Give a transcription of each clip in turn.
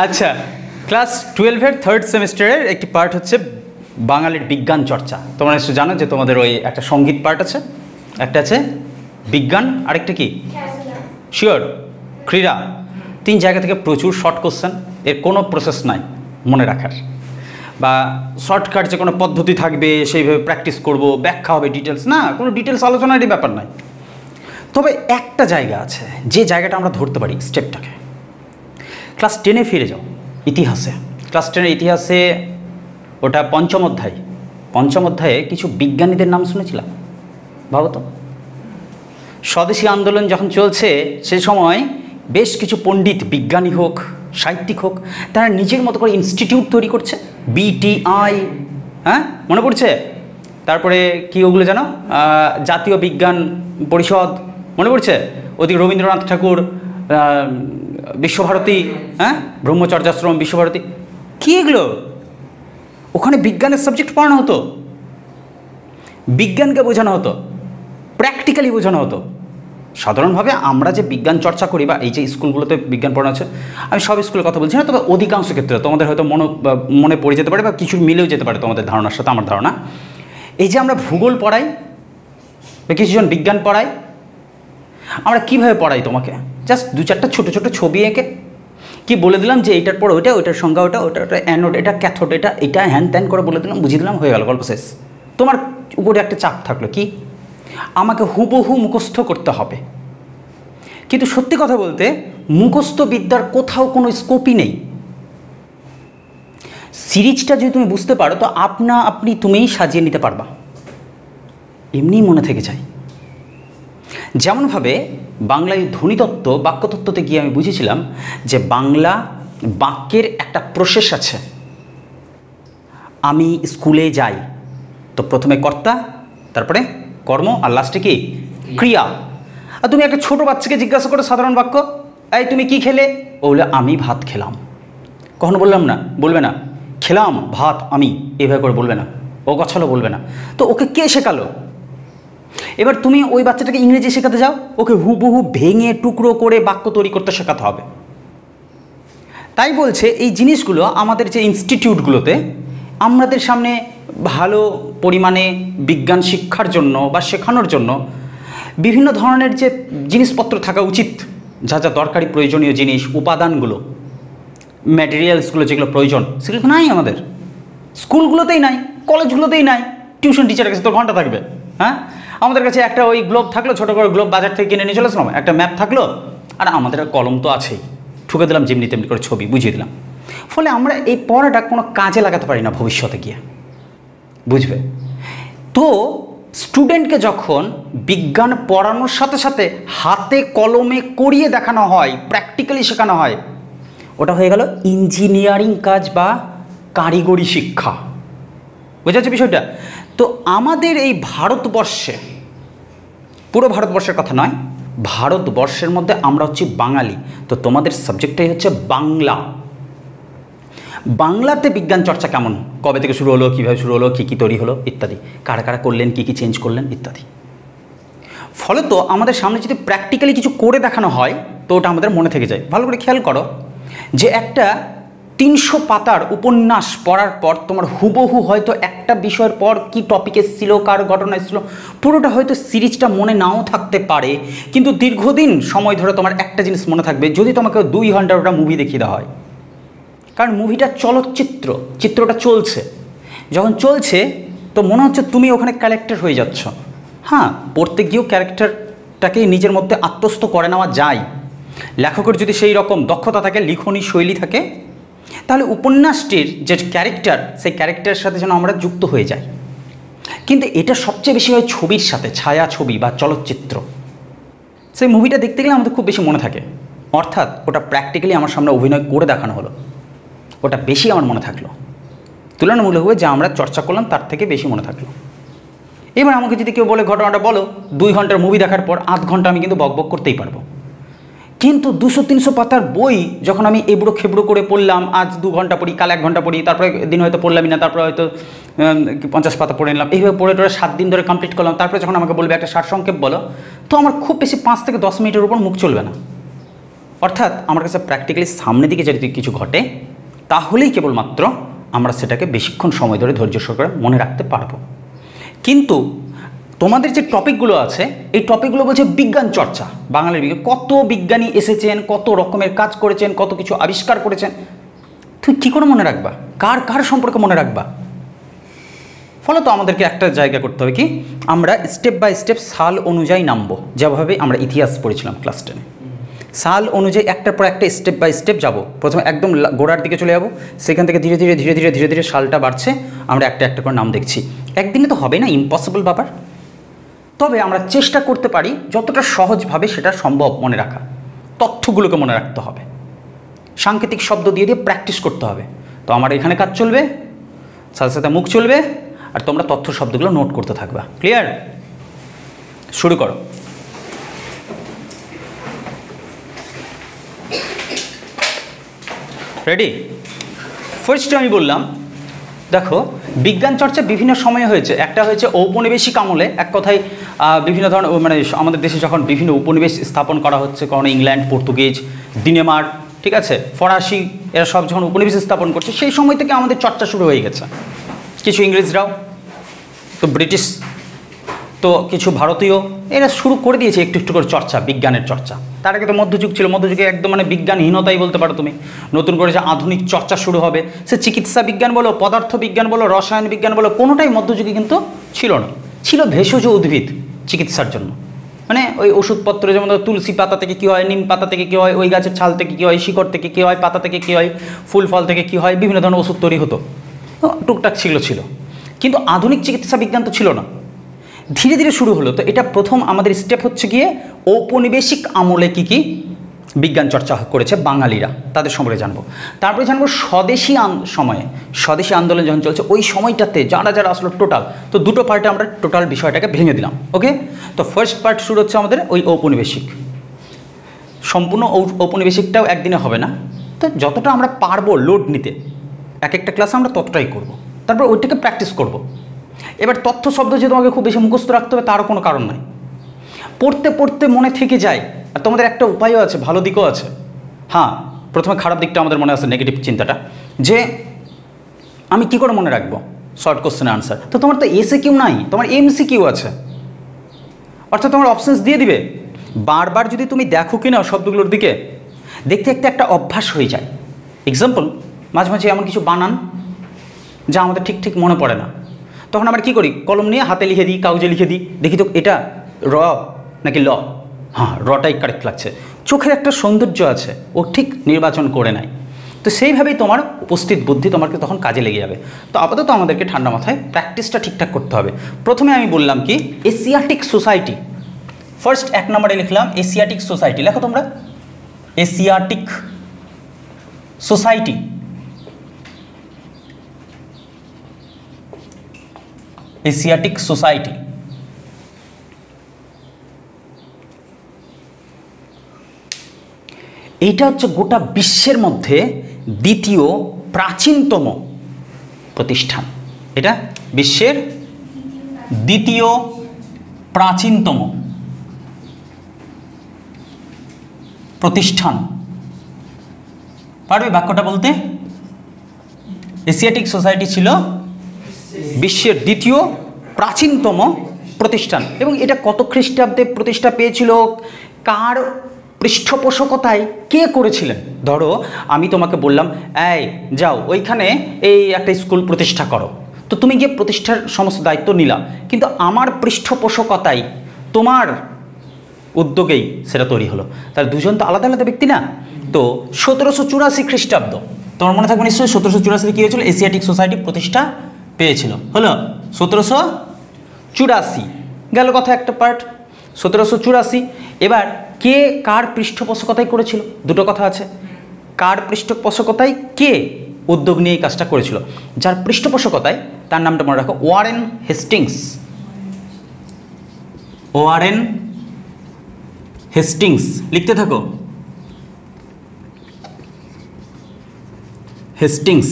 আচ্ছা, class 12-এর third সেমিস্টারের একটি পার্ট হচ্ছে বাঙালির বিজ্ঞান চর্চা। তোমরা নিশ্চয় জানো যে তোমাদের ওই একটা সঙ্গীত পার্ট আছে, একটা আছে বিজ্ঞান, আরেকটা কি শিওর ক্রীড়া। 3 জায়গা থেকে প্রচুর শর্ট কোশ্চেন, এর কোনো প্রসেস নাই মনে রাখার, বা শর্টকাট যে কোনো পদ্ধতি থাকবে সেইভাবে প্র্যাকটিস করব, ব্যাখ্যা হবে ডিটেলস, না কোনো ডিটেলস আলোচনারই ব্যাপার নাই। তবে একটা জায়গা আছে যে জায়গাটা আমরা ধরতে পারি স্টেপটাকে। ক্লাস 10-এ ফিরে যাও, ইতিহাসে। ক্লাস 10-এর ইতিহাসে ওটা পঞ্চম অধ্যায়ে কিছু বিজ্ঞানীদের নাম শুনেছিলাম, ভাবো তো। স্বদেশী আন্দোলন যখন চলছে সে সময় বেশ কিছু পণ্ডিত, বিজ্ঞানী হোক সাহিত্যিক হোক, তারা নিজের মতো করে ইনস্টিটিউট তৈরি করছে, বিটিআই, হ্যাঁ মনে পড়ছে? তারপরে কি ওগুলো জানো, জাতীয় বিজ্ঞান পরিষদ, মনে পড়ছে? ওদিকে রবীন্দ্রনাথ ঠাকুর, বিশ্বভারতী, হ্যাঁ ব্রহ্মচর্যাশ্রম, বিশ্বভারতী, কী এগুলো? ওখানে বিজ্ঞানের সাবজেক্ট পড়ানো হতো, বিজ্ঞানকে বোঝানো হতো, প্র্যাকটিক্যালি বোঝানো হতো। সাধারণভাবে আমরা যে বিজ্ঞান চর্চা করি বা এই যে স্কুলগুলোতে বিজ্ঞান পড়ানো হচ্ছে, আমি সব স্কুলের কথা বলছি না, তবে অধিকাংশ ক্ষেত্রে তোমাদের হয়তো মনে পড়ে যেতে পারে বা কিছু মিলেও যেতে পারে তোমাদের ধারণার সাথে আমার ধারণা। এই যে আমরা ভূগোল পড়াই বা কিছুজন বিজ্ঞান পড়াই, আমরা কীভাবে পড়াই তোমাকে? জাস্ট 2-4টা ছোটো ছোটো ছবি এঁকে কি বলে দিলাম যে এইটার পর ওইটা, ওইটার সংজ্ঞা ওটা, ওটা অ্যানোড, এটা ক্যাথোড, এটা হ্যান ত্যান করে বলে দিলাম, বুঝিয়ে দিলাম, হয়ে গেল, গল্প শেষ। তোমার উপরে একটা চাপ থাকলো কি, আমাকে হুবহু মুখস্থ করতে হবে। কিন্তু সত্যি কথা বলতে মুখস্থ বিদ্যার কোথাও কোনো স্কোপই নেই। সিরিজটা যদি তুমি বুঝতে পারো তো আপনি তুমিই সাজিয়ে নিতে পারবা, এমনিই মনে থেকে যায়। যেমনভাবে বাংলায় ধ্বনিতত্ত্ব, বাক্যতত্ত্বতে গিয়ে আমি বুঝেছিলাম যে বাংলা বাক্যের একটা প্রসেস আছে। আমি স্কুলে যাই, তো প্রথমে কর্তা, তারপরে কর্ম, আর লাস্টে কি ক্রিয়া। আর তুমি একটা ছোটো বাচ্চাকে জিজ্ঞাসা করো সাধারণ বাক্য, এই তুমি কি খেলে? ও বলে আমি ভাত খেলাম। কখনো বলবে না খেলাম ভাত আমি, এভাবে করে বলবে না, ও গছালো বলবে না। তো ওকে কে শেখালো? এবার তুমি ওই বাচ্চাটাকে ইংরেজি শেখাতে যাও, ওকে হুবহু ভেঙে টুকরো করে বাক্য তৈরি করতে শেখাতে হবে। তাই বলছে এই জিনিসগুলো আমাদের যে ইনস্টিটিউটগুলোতে আমাদের সামনে ভালো পরিমাণে বিজ্ঞান শিক্ষার জন্য বা শেখানোর জন্য বিভিন্ন ধরনের যে জিনিসপত্র থাকা উচিত, যা যা দরকারি প্রয়োজনীয় জিনিস, উপাদানগুলো, ম্যাটেরিয়ালসগুলো যেগুলো প্রয়োজন, সেগুলো নাই আমাদের স্কুলগুলোতেই নাই, কলেজগুলোতেই নাই। টিউশন টিচারের কাছে তো ঘন্টা থাকবে, হ্যাঁ আমাদের কাছে একটা ওই গ্লোব থাকলো, ছোটো করে গ্লোব বাজার থেকে কিনে নিয়ে চলে আসলাম, একটা ম্যাপ থাকলো, আর আমাদের কলম তো আছেই, ঠুকে দিলাম যেমনি তেমনি করে ছবি বুঝিয়ে দিলাম। ফলে আমরা এই পড়াটা কোনো কাজে লাগাতে পারি না ভবিষ্যতে গিয়ে, বুঝবে তো। স্টুডেন্টকে যখন বিজ্ঞান পড়ানোর সাথে সাথে হাতে কলমে করিয়ে দেখানো হয়, প্র্যাকটিক্যালি শেখানো হয়, ওটা হয়ে গেল ইঞ্জিনিয়ারিং কাজ বা কারিগরি শিক্ষা। বোঝা যাচ্ছে বিষয়টা? তো আমাদের এই ভারতবর্ষে, পুরো ভারতবর্ষের কথা নয়, ভারতবর্ষের মধ্যে আমরা হচ্ছি বাঙালি, তো তোমাদের সাবজেক্টটাই হচ্ছে বাংলা। বাংলাতে বিজ্ঞান চর্চা কেমন, কবে থেকে শুরু হলো, কীভাবে শুরু হলো, কী কী তৈরি হলো ইত্যাদি, কারা কারা করলেন, কী কী চেঞ্জ করলেন ইত্যাদি। ফলত আমাদের সামনে যদি প্র্যাকটিক্যালি কিছু করে দেখানো হয় তো ওটা আমাদের মনে থেকে যায়। ভালো করে খেয়াল করো যে একটা 300 পাতার উপন্যাস পড়ার পর তোমার হুবহু হয়তো একটা বিষয়ের পর কি টপিক এসেছিল, কার ঘটনা এসেছিল, পুরোটা হয়তো সিরিজটা মনে নাও থাকতে পারে, কিন্তু দীর্ঘদিন সময় ধরে তোমার একটা জিনিস মনে থাকবে যদি তোমাকে 2 ঘন্টার ওটা মুভি দেখিয়ে দেওয়া হয়। কারণ মুভিটা চলচ্চিত্র, চিত্রটা চলছে, যখন চলছে তো মনে হচ্ছে তুমি ওখানে ক্যারেক্টার হয়ে যাচ্ছ। হ্যাঁ, পড়তে গিয়েও ক্যারেক্টারটাকে নিজের মধ্যে আত্মস্থ করে নেওয়া যায়। লেখকের যদি সেই রকম দক্ষতা থাকে, লিখনী শৈলী থাকে, তাহলে উপন্যাসটির যে ক্যারেক্টার, সেই ক্যারেক্টারের সাথে যেন আমরা যুক্ত হয়ে যাই। কিন্তু এটা সবচেয়ে বেশি হয় ছবির সাথে, ছায়া ছবি বা চলচ্চিত্র। সেই মুভিটা দেখতে গেলে আমাদের খুব বেশি মনে থাকে, অর্থাৎ ওটা প্র্যাকটিক্যালি আমার সামনে অভিনয় করে দেখানো হলো, ওটা বেশি আমার মনে থাকলো, তুলনামূলকভাবে যা আমরা চর্চা করলাম তার থেকে বেশি মনে থাকলো। এবার আমাকে যদি কেউ বলে ঘটনাটা বলো, 2 ঘন্টার মুভি দেখার পর 8 ঘন্টা আমি কিন্তু বকবক করতেই পারবো। কিন্তু 200-300 পাতার বই যখন আমি এবড়ো খেবড়ো করে পড়লাম, আজ 2 ঘন্টা পড়ি, কাল 1 ঘন্টা পড়ি, তারপরে দিন হয়তো পড়লামই না, তারপরে হয়তো 50 পাতা পড়ে নিলাম, এইভাবে পড়ে 7 দিন ধরে কমপ্লিট করলাম, তারপরে যখন আমাকে বলবে একটা সারসংক্ষেপ বলো, তো আমার খুব বেশি 5 থেকে 10 মিনিটের উপর মুখ চলবে না। অর্থাৎ আমার কাছে প্র্যাকটিক্যালি সামনের দিকে যদি কিছু ঘটে তাহলেই কেবলমাত্র আমরা সেটাকে বেশিক্ষণ সময় ধরে ধৈর্য সহকারে মনে রাখতে পারবো। কিন্তু তোমাদের যে টপিকগুলো আছে এই টপিকগুলো বলছে বিজ্ঞান চর্চা, বাঙালির বিজ্ঞান, কত বিজ্ঞানী এসেছেন, কত রকমের কাজ করেছেন, কত কিছু আবিষ্কার করেছেন, তুমি কী করে মনে রাখবা? কার কার সম্পর্কে মনে রাখবা? ফলত আমাদেরকে একটা জায়গা করতে হবে কি, আমরা স্টেপ বাই স্টেপ সাল অনুযায়ী নামবো, যেভাবে আমরা ইতিহাস পড়েছিলাম ক্লাস 10-এ। সাল অনুযায়ী একটার পর একটা স্টেপ বাই স্টেপ যাব। প্রথমে একদম গোড়ার দিকে চলে যাব, সেখান থেকে ধীরে ধীরে ধীরে ধীরে ধীরে ধীরে সালটা বাড়ছে, আমরা একটা একটা করে নাম দেখছি। একদিনে তো হবে না, ইম্পসিবল ব্যাপার। তবে আমরা চেষ্টা করতে পারি যতটা সহজভাবে সেটা সম্ভব মনে রাখা। তথ্যগুলোকে মনে রাখতে হবে, সাংকেতিক শব্দ দিয়ে দিয়ে প্র্যাকটিস করতে হবে। তো আমার এখানে কাজ চলবে, সাথে সাথে মুখ চলবে, আর তোমরা তথ্য শব্দগুলো নোট করতে থাকবা। ক্লিয়ার? শুরু করো। রেডি? ফার্স্টে আমি বললাম, দেখো বিজ্ঞান চর্চা বিভিন্ন সময়ে হয়েছে। একটা হয়েছে ঔপনিবেশিক আমলে, এক কথায় বিভিন্ন ধরনের মানে আমাদের দেশে যখন বিভিন্ন উপনিবেশ স্থাপন করা হচ্ছে, কারণ ইংল্যান্ড, পর্তুগিজ, ডেনমার্ক, ঠিক আছে, ফরাসি, এরা সব যখন উপনিবেশ স্থাপন করছে সেই সময় থেকে আমাদের চর্চা শুরু হয়ে গেছে। কিছু ইংরেজরাও তো, ব্রিটিশ তো, কিছু ভারতীয়, এরা শুরু করে দিয়েছে একটু একটু করে চর্চা, বিজ্ঞানের চর্চা। তার আগে তো মধ্যযুগ ছিল, মধ্যযুগে একদম মানে বিজ্ঞানহীনতাই বলতে পারো তুমি। নতুন করে যে আধুনিক চর্চা শুরু হবে, সে চিকিৎসা বিজ্ঞান বলো, পদার্থ বিজ্ঞান বলো, রসায়ন বিজ্ঞান বলো, কোনোটাই মধ্যযুগে কিন্তু ছিল না। ছিল ভেষজ উদ্ভিদ চিকিৎসার জন্য, মানে ওই ওষুধপত্র, যেমন তুলসী পাতা থেকে কী হয়, নিম পাতা থেকে কী হয়, ওই গাছের ছাল থেকে কী হয়, শিকড় থেকে কী হয়, পাতা থেকে কী হয়, ফুল ফল থেকে কী হয়, বিভিন্ন ধরনের ওষুধ তৈরি হতো, টুকটাক ছিল। কিন্তু আধুনিক চিকিৎসা বিজ্ঞান তো ছিল না, ধীরে ধীরে শুরু হলো। তো এটা প্রথম আমাদের স্টেপ হচ্ছে গিয়ে ঔপনিবেশিক আমলে কী কী বিজ্ঞান চর্চা করেছে বাঙালিরা, তাদের সম্পর্কে জানবো। তারপরে জানবো স্বদেশী সময়ে, স্বদেশী আন্দোলন যখন চলছে ওই সময়টাতে যারা যারা আসলো টোটাল। তো দুটো পার্টে আমরা টোটাল বিষয়টাকে ভেঙে দিলাম। ওকে, তো ফার্স্ট পার্ট শুরু হচ্ছে আমাদের ওই ঔপনিবেশিক। সম্পূর্ণ ঔপনিবেশিকটাও একদিনে হবে না, তো যতটা আমরা পারবো লোড নিতে এক একটা ক্লাসে আমরা ততটাই করব। তারপর ওইটাকে প্র্যাকটিস করব। এবার তথ্য শব্দ যে তোমাকে খুব বেশি মুখস্থ রাখতে হবে তারও কোনো কারণ নাই, পড়তে পড়তে মনে থেকে যায়। আর তোমাদের একটা উপায়ও আছে, ভালো দিকও আছে। হ্যাঁ, প্রথমে খারাপ দিকটা আমাদের মনে আছে, নেগেটিভ চিন্তাটা, যে আমি কি করে মনে রাখবো শর্ট কোশ্চেনের আনসার। তো তোমার তো এসএকিউ নাই, তোমার এমসিকিউ আছে, অর্থাৎ তোমার অপশানস দিয়ে দিবে। বারবার যদি তুমি দেখো কি না শব্দগুলোর দিকে, দেখতে দেখতে একটা অভ্যাস হয়ে যায়। এক্সাম্পল, মাঝে মাঝে এমন কিছু বানান যা আমাদের ঠিক ঠিক মনে পড়ে না, তখন আমরা কী করি, কলম নিয়ে হাতে লিখে দিই, কাগজে লিখে দিই, দেখি তো এটা র নাকি ল। হ্যাঁ, রটাই কারেক্ট লাগছে। চোখের একটা সৌন্দর্য আছে, ও ঠিক নির্বাচন করে নেয়। তো সেইভাবেই তোমার উপস্থিত বুদ্ধি তোমাকে তখন কাজে লেগে যাবে। তো আপাতত আমাদেরকে ঠান্ডা মাথায় প্র্যাকটিসটা ঠিকঠাক করতে হবে। প্রথমে আমি বললাম কি, এশিয়াটিক সোসাইটি। ফার্স্ট 1 নম্বরে লিখলাম এশিয়াটিক সোসাইটি। লেখো তোমরা, এশিয়াটিক সোসাইটি। Asiatic society. এটা হচ্ছে গোটা বিশ্বের মধ্যে দ্বিতীয় প্রাচীনতম প্রতিষ্ঠান। এটা বিশ্বের দ্বিতীয় প্রাচীনতম প্রতিষ্ঠান। পারবে বাক্যটা বলতে? এশিয়াটিক সোসাইটি ছিল বিশ্বের দ্বিতীয় প্রাচীনতম প্রতিষ্ঠান। এবং এটা কত খ্রিস্টাব্দে প্রতিষ্ঠা পেয়েছিল, কার পৃষ্ঠপোষকতায়, কে করেছিলেন? ধরো আমি তোমাকে বললাম, এই যাও ওইখানে এই একটা স্কুল প্রতিষ্ঠা করো, তো তুমি গিয়ে প্রতিষ্ঠার সমস্ত দায়িত্ব নিলা, কিন্তু আমার পৃষ্ঠপোষকতায়, তোমার উদ্যোগেই সেটা তৈরি হলো। তাহলে দুজন তো আলাদা আলাদা ব্যক্তি না। তো 1784 খ্রিস্টাব্দ, তোমার মনে থাকবে নিশ্চয়ই, 1784 কী হয়েছিল, এশিয়াটিক সোসাইটি প্রতিষ্ঠা পেয়েছিল। হলো 1784, গেল কথা একটা পার্ট, 1784। এবার কে কার পৃষ্ঠপোষকতায় করেছিল, দুটো কথা আছে। কার পৃষ্ঠপোষকতায়, কে উদ্যোগ নিয়ে এই কাজটা করেছিল। যার পৃষ্ঠপোষকতায়, তার নামটা মনে রাখো, ওয়ারেন হেস্টিংস। ওয়ারেন হেস্টিংস, লিখতে থাকো, হেস্টিংস।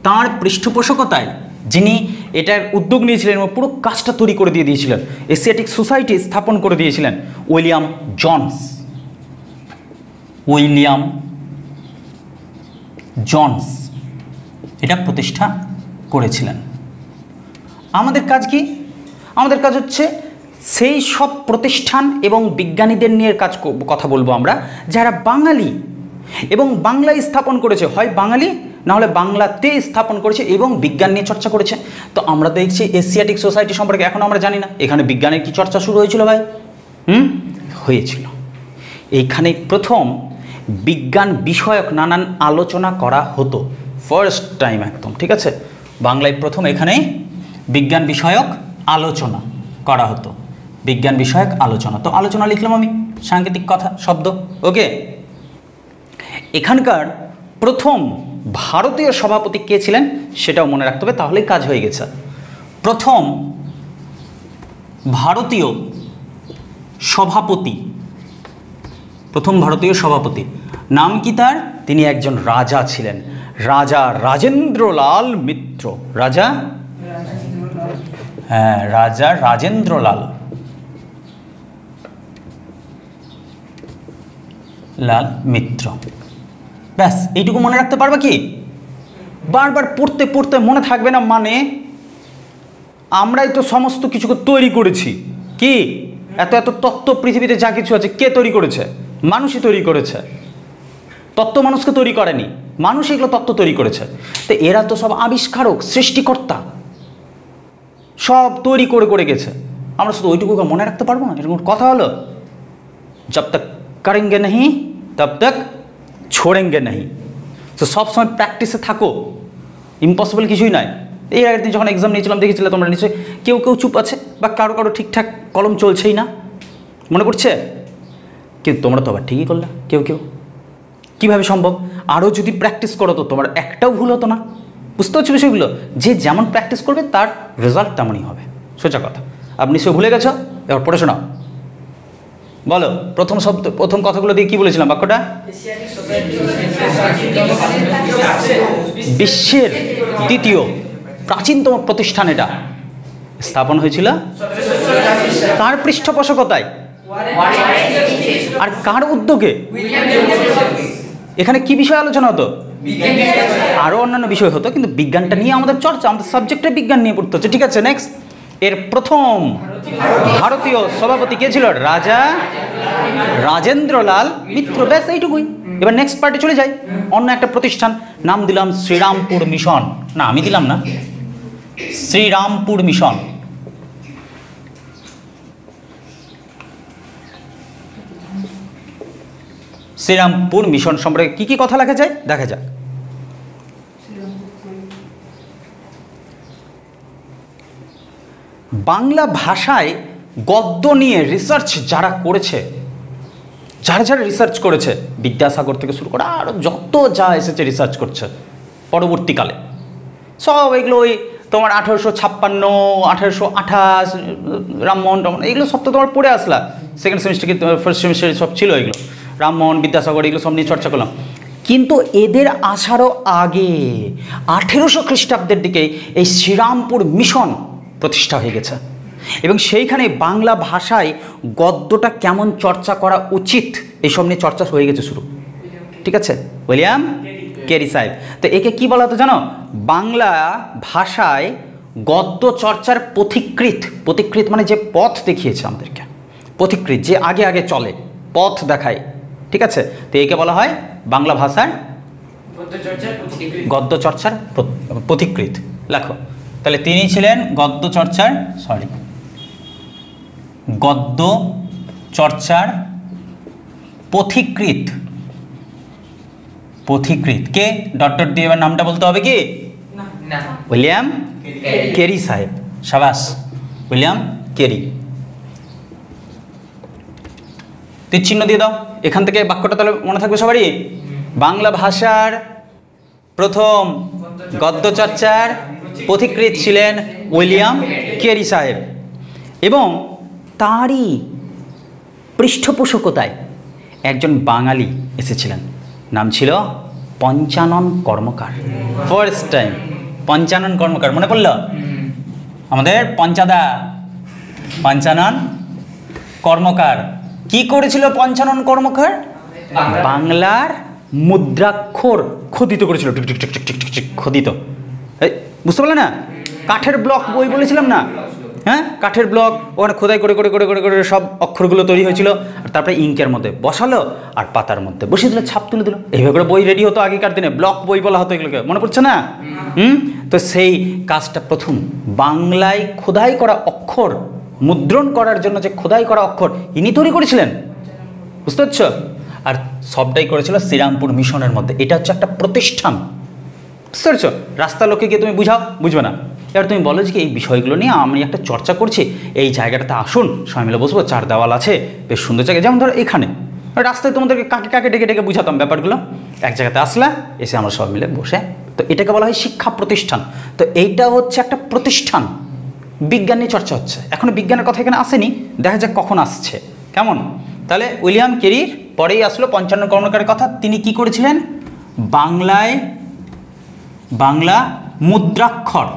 তার পৃষ্ঠপোষকতায় যিনি এটার উদ্যোগ নিয়েছিলেন এবং পুরো কাজটা তৈরি করে দিয়ে দিয়েছিলেন, এশিয়াটিক সোসাইটি স্থাপন করে দিয়েছিলেন, উইলিয়াম জনস। উইলিয়াম জনস এটা প্রতিষ্ঠা করেছিলেন। আমাদের কাজ কি? আমাদের কাজ হচ্ছে সেই সব প্রতিষ্ঠান এবং বিজ্ঞানীদের নিয়ে কথা বলবো আমরা, যারা বাঙালি এবং বাংলায় স্থাপন করেছে, হয় বাঙালি না হলে বাংলাতে স্থাপন করেছে এবং বিজ্ঞান নিয়ে চর্চা করেছে। তো আমরা দেখছি এশিয়াটিক সোসাইটি সম্পর্কে এখন আমরা জানি না, এখানে বিজ্ঞানের কি চর্চা শুরু হয়েছিল ভাই? হয়েছিল। এইখানে প্রথম বিজ্ঞান বিষয়ক নানান আলোচনা করা হতো, ফার্স্ট টাইম একদম, ঠিক আছে? বাংলায় প্রথম এখানেই বিজ্ঞান বিষয়ক আলোচনা করা হতো, বিজ্ঞান বিষয়ক আলোচনা। তো আলোচনা লিখলাম আমি, সাংকেতিক কথা শব্দ, ওকে। এখানকার প্রথম ভারতীয় সভাপতি কে ছিলেন সেটাও মনে রাখতে হবে, তাহলেই কাজ হয়ে গেছে। প্রথম ভারতীয় সভাপতি, প্রথম ভারতীয় সভাপতি নাম কি তার? তিনি একজন রাজা ছিলেন, রাজা রাজেন্দ্রলাল মিত্র। রাজা, হ্যাঁ, রাজা রাজেন্দ্রলাল মিত্র। ব্যাস এইটুকু মনে রাখতে পারবে কি? বারবার পড়তে পড়তে মনে থাকবে না মানে? আমরাই তো সমস্ত কিছুকে তৈরি করেছি। কি এত এত তত্ত্ব পৃথিবীতে যা কিছু আছে কে তৈরি করেছে? মানুষই তৈরি করেছে। তত্ত্ব মানুষকে তৈরি করেনি, মানুষ এগুলো তত্ত্ব তৈরি করেছে। তো এরা তো সব আবিষ্কারক, সৃষ্টিকর্তা, সব তৈরি করে করে গেছে। আমরা শুধু ওইটুকু মনে রাখতে পারবো না? এরকম কথা হলো, জব তক করেঙ্গে नहीं তব তক छोड़ेंगे नहीं। তো সবসময় প্র্যাকটিসে থাকো, ইম্পসিবল কিছুই নয়। এর আগের দিন যখন এক্সাম নিয়েছিলাম দেখেছিলে তোমরা নিশ্চয়ই কেউ কেউ চুপ আছে বা কারো কারো ঠিকঠাক কলম চলছেই না, মনে পড়ছে? কিন্তু তোমরা তো আবার ঠিকই করলা, কেউ কেউ। কীভাবে সম্ভব? আরও যদি প্র্যাকটিস করো তো তোমার একটাও ভুল হতো না। বুঝতে পারছো বিষয়গুলো? যে যেমন প্র্যাকটিস করবে তার রেজাল্ট তেমনই হবে, সোজা কথা। আপনি সে ভুলে গেছো, এবার পড়ে শোনাও। বলো প্রথম শব্দ, প্রথম কথাগুলো দিয়ে কি বলেছিলাম বাক্যটা? বিশ্বের দ্বিতীয় প্রাচীনতম প্রতিষ্ঠান এটা স্থাপন হয়েছিল কার পৃষ্ঠপোষকতায় আর কার উদ্যোগে? এখানে কি বিষয় আলোচনা হতো? আরও অন্যান্য বিষয় হতো, কিন্তু বিজ্ঞানটা নিয়ে আমাদের চর্চা, আমাদের সাবজেক্টে বিজ্ঞান নিয়ে পড়তে হচ্ছে, ঠিক আছে? নেক্সট, এর প্রথম ভারতীয় সভাপতি কে ছিল? রাজা রাজেন্দ্রলাল মিত্র। ব্যাস এইটুকুই। এবার নেক্সট পার্টে চলে যাই। অন্য একটা প্রতিষ্ঠান, নাম দিলাম শ্রীরামপুর মিশন। না, আমি দিলাম না, শ্রীরামপুর মিশন। শ্রীরামপুর মিশন সম্পর্কে কি কি কথা লেখা যায় দেখা যাক। বাংলা ভাষায় গদ্য নিয়ে রিসার্চ যারা করেছে, যারা যারা রিসার্চ করেছে, বিদ্যাসাগর থেকে শুরু করে আরও যত যা এসেছে রিসার্চ করছে পরবর্তীকালে, সব এগুলো ওই তোমার 1856, 1828, রামমোহন টামন, এগুলো সব তো তোমার পড়ে আসলা সেকেন্ড সেমিস্টার কি ফার্স্ট সেমিস্টারে সব ছিল এগুলো। রামমোহন, বিদ্যাসাগর, এগুলো সব নিয়ে চর্চা করলাম। কিন্তু এদের আসারও আগে 1800 খ্রিস্টাব্দের দিকে এই শ্রীরামপুর মিশন প্রতিষ্ঠা হয়ে গেছে, এবং সেইখানে বাংলা ভাষায় গদ্যটা কেমন চর্চা করা উচিত এইসব নিয়ে চর্চা হয়ে গেছে শুরু, ঠিক আছে? উইলিয়াম কেরি সাহেব। তো একে কি বলা হতো জানো? বাংলা ভাষায় গদ্য চর্চার পথিকৃৎ। পথিকৃৎ মানে যে পথ দেখিয়েছে আমাদেরকে, পথিকৃৎ যে আগে আগে চলে, পথ দেখায়, ঠিক আছে? তো একে বলা হয় বাংলা ভাষার গদ্য চর্চার পথিকৃৎ। লেখো তাহলে তিনি ছিলেন গদ্য চর্চার গদ্য চর্চার পথিকৃৎ। পথিকৃৎ কে? ডট ডট দিয়ে এবার নামটা বলতে হবে কি? উইলিয়াম কেরি সাহেব। সাবাস, উইলিয়াম কেরি। তীরচিহ্ন দিয়ে দাও এখান থেকে, বাক্যটা তাহলে মনে থাকবে সবারই। বাংলা ভাষার প্রথম গদ্য চর্চার পথিকৃৎ ছিলেন উইলিয়াম কেরি সাহেব, এবং তারই পৃষ্ঠপোষকতায় একজন বাঙালি এসেছিলেন, নাম ছিল পঞ্চানন কর্মকার। ফার্স্ট টাইম পঞ্চানন কর্মকার, মনে পড়ল? আমাদের পঞ্চাদা পঞ্চানন কর্মকার। কি করেছিল পঞ্চানন কর্মকার? বাংলার মুদ্রাক্ষর খোদিত করেছিল, tick tick tick tick tick tick tick খোদিত। এই বুঝতে পারলে না? কাঠের ব্লক বই বলেছিলাম না, হ্যাঁ, কাঠের ব্লক, ওখানে খোদাই করে করে করে করে করে সব অক্ষরগুলো তৈরি হয়েছিল, আর তারপরে ইঙ্কের মধ্যে বসালো আর পাতার মধ্যে বসিয়ে দিল, ছাপ তুলে দিল। এইভাবে করে বই রেডি হতো আগেকার দিনে, ব্লক বই বলা হতো এগুলোকে, মনে পড়ছে না? তো সেই কাজটা প্রথম বাংলায় খোদাই করা অক্ষর মুদ্রণ করার জন্য যে খোদাই করা অক্ষর ইনি তৈরি করেছিলেন, বুঝতে পারছো? আর সবটাই করেছিল শ্রীরামপুর মিশনের মধ্যে। এটা হচ্ছে একটা প্রতিষ্ঠান, বুঝতে পারছো? রাস্তা লোকে গিয়ে তুমি বুঝাও, বুঝবে না। এবার তুমি বলো যে এই বিষয়গুলো নিয়ে আমি একটা চর্চা করছি, এই জায়গাটাতে আসুন, সবাই মিলে বসবো, চার দেওয়াল আছে, বেশ সুন্দর জায়গা। যেমন ধরো এখানে রাস্তায় তোমাদেরকে কাকে কাকে ডেকে ডেকে বুঝাতাম ব্যাপারগুলো, এক জায়গাতে আসলা, এসে আমরা সবাই মিলে বসে, তো এটাকে বলা হয় শিক্ষা প্রতিষ্ঠান। তো এইটা হচ্ছে একটা প্রতিষ্ঠান, বিজ্ঞান নিয়ে চর্চা হচ্ছে। এখনো বিজ্ঞানের কথা এখানে আসেনি, দেখা যাক কখন আসছে, কেমন? তাহলে উইলিয়াম ক্যারির পরেই আসলো 55 কর্মকারের কথা। তিনি কি করেছিলেন? বাংলা মুদ্রাক্ষর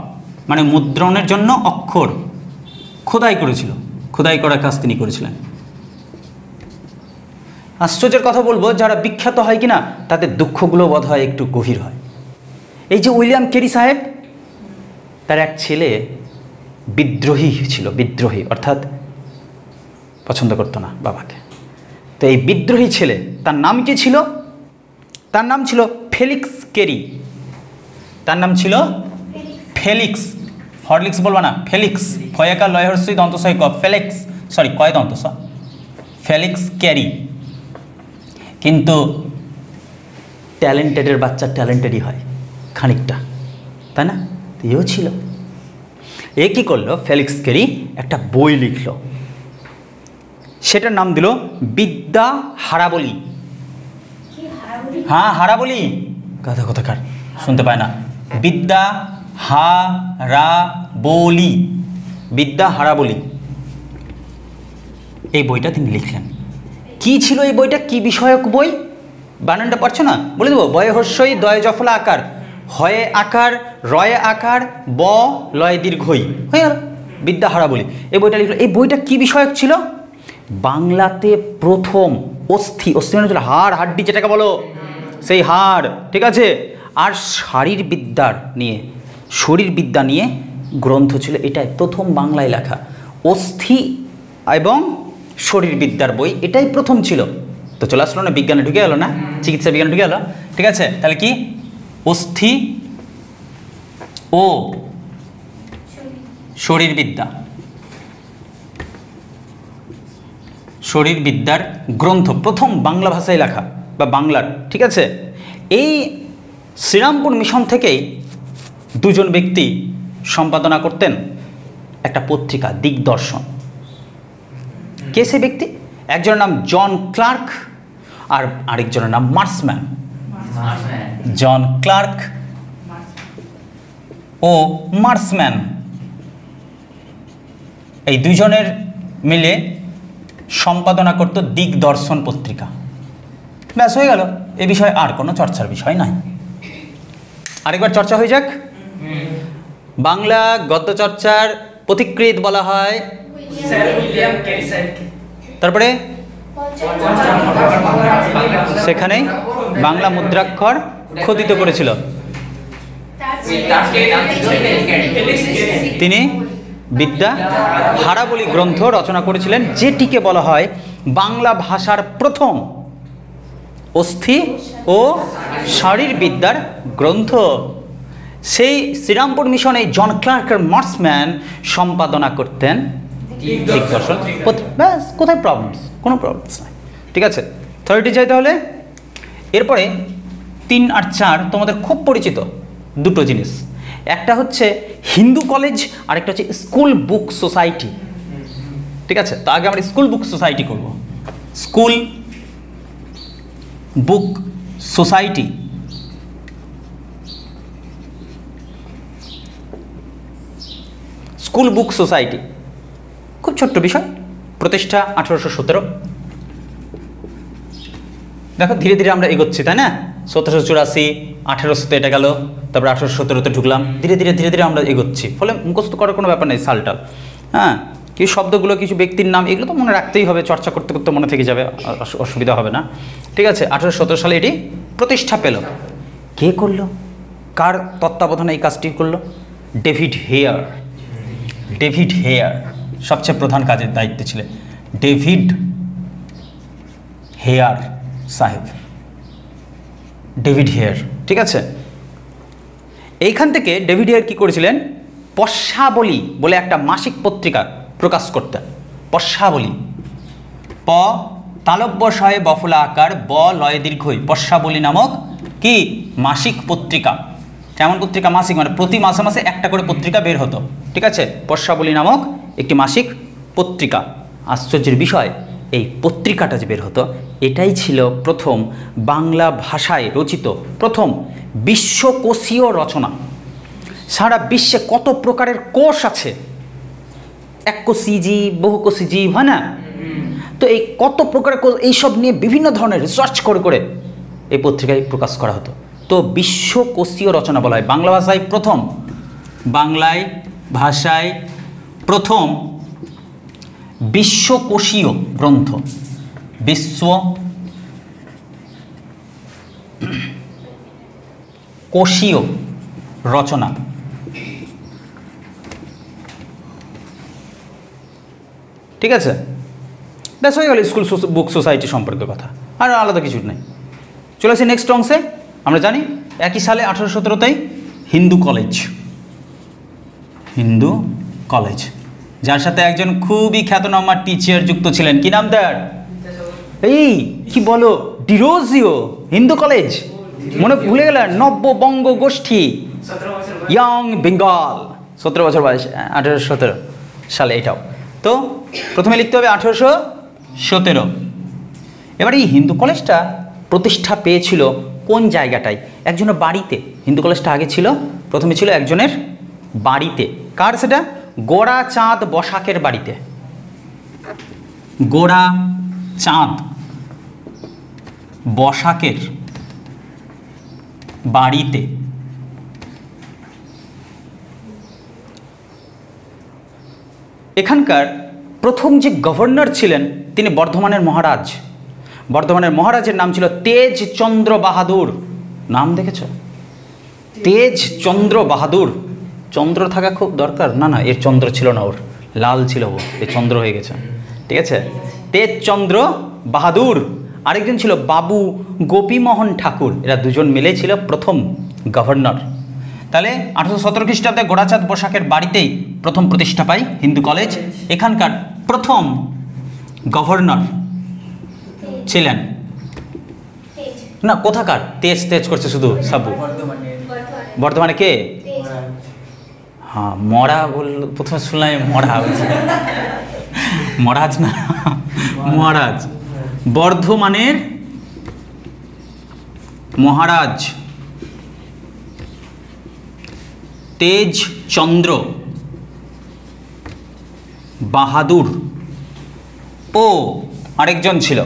মানে মুদ্রণের জন্য অক্ষর খোদাই করেছিল, খোদাই করার কাজ তিনি করেছিলেন। আশ্চর্যের কথা বলবো, যারা বিখ্যাত হয় কিনা তাদের দুঃখগুলো বোধ হয় একটু গভীর হয়। এই যে উইলিয়াম ক্যারি সাহেব, তার এক ছেলে বিদ্রোহী ছিল, বিদ্রোহী অর্থাৎ পছন্দ করতো না বাবাকে। তো এই বিদ্রোহী ছেলে, তার নাম কি ছিল? তার নাম ছিল ফেলিক্স ক্যারি। তার নাম ছিল ফেলিক্স, হরলিক্স বলবা না, ফেলিক্স, ফয়াকা লয় হর্ষই দন্তসই ক, ফেলিক্স, সরি কয় দন্তস, ফেলিক্স ক্যারি। কিন্তু ট্যালেন্টেডের বাচ্চা ট্যালেন্টেডই হয় খানিকটা, তাই না? তো এও ছিল। এ কী করলো? ফেলিক্স ক্যারি একটা বই লিখলো, সেটার নাম দিল বিদ্যা হারাবলী। হ্যাঁ, হারাবলী, গাধা কোথাকার, শুনতে পায় না। বিদ্যা হারাবলী, বিদ্যা হারাবলী, এই বইটা তিনি লিখলেন। কি ছিল এই বইটা? কি বিষয়ক বই? বানানটা পারছো না? বলে দেবো। বয়ে হর্ষই দয়ে জফলা আকার, হয়ে আকার, রয়ে আকার, ব লয় দীর্ঘই, হয়ে গেল বিদ্যা হারাবলী। এই বইটা লিখলো। এই বইটা কি বিষয়ক ছিল? বাংলাতে প্রথম অস্থি, অস্থি মানে হচ্ছে হাড়, হাড্ডি যেটাকে বলো, সেই হাড়, ঠিক আছে, আর শারীরবিদ্যার নিয়ে, শরীরবিদ্যা নিয়ে গ্রন্থ ছিল। এটাই প্রথম বাংলায় লেখা অস্থি এবং শরীরবিদ্যার বই, এটাই প্রথম ছিল। তো চলে আসলো না, বিজ্ঞানে ঢুকে গেল না, চিকিৎসা বিজ্ঞানে ঢুকে গেল, ঠিক আছে। তাহলে কি? অস্থি ও শরীরবিদ্যা, শরীরবিদ্যার গ্রন্থ প্রথম বাংলা ভাষায় লেখা বা বাংলার, ঠিক আছে। এই শ্রীরামপুর মিশন থেকেই দুজন ব্যক্তি সম্পাদনা করতেন একটা পত্রিকা, দিগদর্শন। কে সে ব্যক্তি? একজনের নাম জন ক্লার্ক আর আরেকজনের নাম মার্সম্যান। জন ক্লার্ক ও মার্সম্যান, এই দুজনের মিলে সম্পাদনা করত দিগদর্শন পত্রিকা। ব্যাস, হয়ে গেল। এ বিষয়ে আর কোনো চর্চার বিষয় নাই। আরেকবার চর্চা হয়ে যাক। বাংলা গদ্য চর্চার পথিকৃৎ বলা হয়, তারপরে সেখানেই বাংলা মুদ্রাক্ষর খোদিত করেছিল তিনি। বিদ্যা হারাবলী গ্রন্থ রচনা করেছিলেন, যেটিকে বলা হয় বাংলা ভাষার প্রথম অস্থি ও শারীরবিদ্যার গ্রন্থ। সেই শ্রীরামপুর মিশনে জন ক্লার্ক আর মার্সম্যান সম্পাদনা করতেন দিগদর্শন। ব্যাস, কোথায় প্রবলেমস? কোনো প্রবলেমস নাই, ঠিক আছে। থিওরিটি চাই তাহলে। এরপরে 3 আর 4 তোমাদের খুব পরিচিত দুটো জিনিস, একটা হচ্ছে হিন্দু কলেজ আর একটা হচ্ছে স্কুল বুক সোসাইটি, ঠিক আছে। তো আগে আমরা স্কুল বুক সোসাইটি করব। School book society school book society খুব ছোট্ট বিষয়, প্রতিষ্ঠা 1817। দেখো ধীরে ধীরে আমরা এগোচ্ছি, তাই না? 1784, 1800 এটা গেল, তারপর 1817-তে ঢুকলাম, ধীরে ধীরে ধীরে ধীরে আমরা এগোচ্ছি। ফলে মুখস্থ করার কোনো ব্যাপার নেই, সালটাল, হ্যাঁ। কিছু শব্দগুলো, কিছু ব্যক্তির নাম, এগুলো তো মনে রাখতেই হবে, চর্চা করতে করতে মনে থেকে যাবে, অসুবিধা হবে না। ঠিক আছে, 1817 সালে এটি প্রতিষ্ঠা পেল। কে করলো, কার তত্ত্বাবধানে এই কাজটি করলো? David Hare. ডেভিড হেয়ার সবচেয়ে প্রধান কাজের দায়িত্বে ছিলেন, ডেভিড হেয়ার সাহেব, ডেভিড হেয়ার। ঠিক আছে, এইখান থেকে ডেভিড হেয়ার কী করেছিলেন, পশ্যাবলী বলে একটা মাসিক পত্রিকা প্রকাশ করতেন। পশ্যাবলী, প তালব্য শয়ে বফলা আকার, ব লয় দীর্ঘই, পশ্যাবলী নামক কি মাসিক পত্রিকা। কেমন পত্রিকা? মাসিক, মানে প্রতি মাসে মাসে একটা করে পত্রিকা বের হতো। ঠিক আছে, পশ্যাবলী নামক একটি মাসিক পত্রিকা। আশ্চর্যের বিষয়, এই পত্রিকাটা যে বের হতো, এটাই ছিল প্রথম বাংলা ভাষায় রচিত প্রথম বিশ্বকোষীয় রচনা। সারা বিশ্বে কত প্রকারের কোষ আছে, এককোষী জীব, বহুকোষী জীব, হয় না? তো এই কত প্রকারের কোষ, এইসব নিয়ে বিভিন্ন ধরনের রিসার্চ করে করে এই পত্রিকায় প্রকাশ করা হতো। তো বিশ্বকোষীয় রচনা বলা হয়। বাংলা ভাষায় প্রথম, বাংলায় ভাষায় প্রথম বিশ্বকোষীয় গ্রন্থ, বিশ্ব কোষীয় রচনা। ঠিক আছে, ব্যাস হয়ে গেল স্কুল বুক সোসাইটি সম্পর্কে কথা, আর আলাদা কিছু নেই। চলে আসি নেক্সট অংশে। আমরা জানি একই সালে 1817তেই হিন্দু কলেজ, হিন্দু কলেজ, যার সাথে একজন খুবই খ্যাতনামা টিচার যুক্ত ছিলেন। কি নাম তার? এই কি বলো, ডিরোজিও। হিন্দু কলেজ মনে ভুলে গেলেন? নব্য বঙ্গ গোষ্ঠী, ইয়াং বেঙ্গল, 17 বছর বয়স, 1817 সালে। এটাও তো প্রথমে লিখতে হবে 1817। এবার এই হিন্দু কলেজটা প্রতিষ্ঠা পেয়েছিল কোন জায়গাটায়? একজনের বাড়িতে। হিন্দু কলেজটা আগে ছিল, প্রথমে ছিল একজনের বাড়িতে। কার সেটা? গোড়াচাঁদ বসাকের বাড়িতে। গোড়াচাঁদ বসাকের বাড়িতে। এখানকার প্রথম যে গভর্নর ছিলেন তিনি বর্ধমানের মহারাজ। বর্ধমানের মহারাজের নাম ছিল তেজচন্দ্র বাহাদুর। নাম দেখেছ? তেজচন্দ্র বাহাদুর। চন্দ্র থাকা খুব দরকার। না না, এর চন্দ্র ছিল না, ওর লাল ছিল, ও এর চন্দ্র হয়ে গেছে। ঠিক আছে, তেজচন্দ্র বাহাদুর। আরেকজন ছিল বাবু গোপীমোহন ঠাকুর। এরা দুজন মিলে ছিল প্রথম গভর্নর। তাহলে 1817 খ্রিস্টাব্দে গোড়াচাঁদ বসাকের বাড়িতেই প্রথম প্রতিষ্ঠা পায় হিন্দু কলেজ। এখানকার প্রথম গভর্নর ছিলেন, না কোথাকার? তেজ তেজ করছে শুধু সাবু। বর্তমানে কে? হ্যাঁ, মরা বলল, প্রথমে শুনলাম মরা, মহারাজ না, মহারাজ। বর্ধমানের মহারাজ তেজচন্দ্র বাহাদুর ও আরেকজন ছিল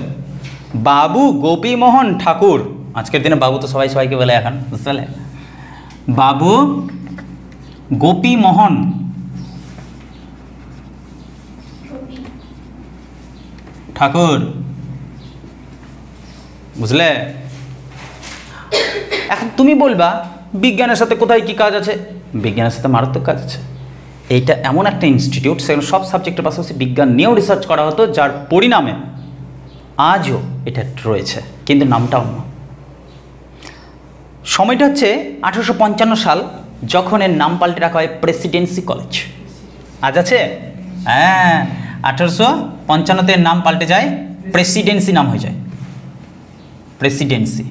বাবু গোপীমোহন ঠাকুর। আজকের দিনে বাবু তো সবাই সবাইকে বলে এখন, বুঝতে পারলে? বাবু গোপীমোহন ঠাকুর, বুঝলে? এখন তুমি বলবা বিজ্ঞানের সাথে কোথায় কি কাজ আছে? বিজ্ঞানের সাথে মারাত্মক কাজ আছে। এইটা এমন একটা ইনস্টিটিউট, সেখানে সব সাবজেক্টের পাশাপাশি বিজ্ঞান নিয়েও রিসার্চ করা হতো, যার পরিণামে আজও এটা রয়েছে, কিন্তু নামটা অন্য। সময়টা হচ্ছে 1855 সাল, যখন এর নাম পাল্টে রাখা হয় প্রেসিডেন্সি কলেজ। আজ আছে? হ্যাঁ, 1855-তে নাম পাল্টে যায়, প্রেসিডেন্সি নাম হয়ে যায়, প্রেসিডেন্সি।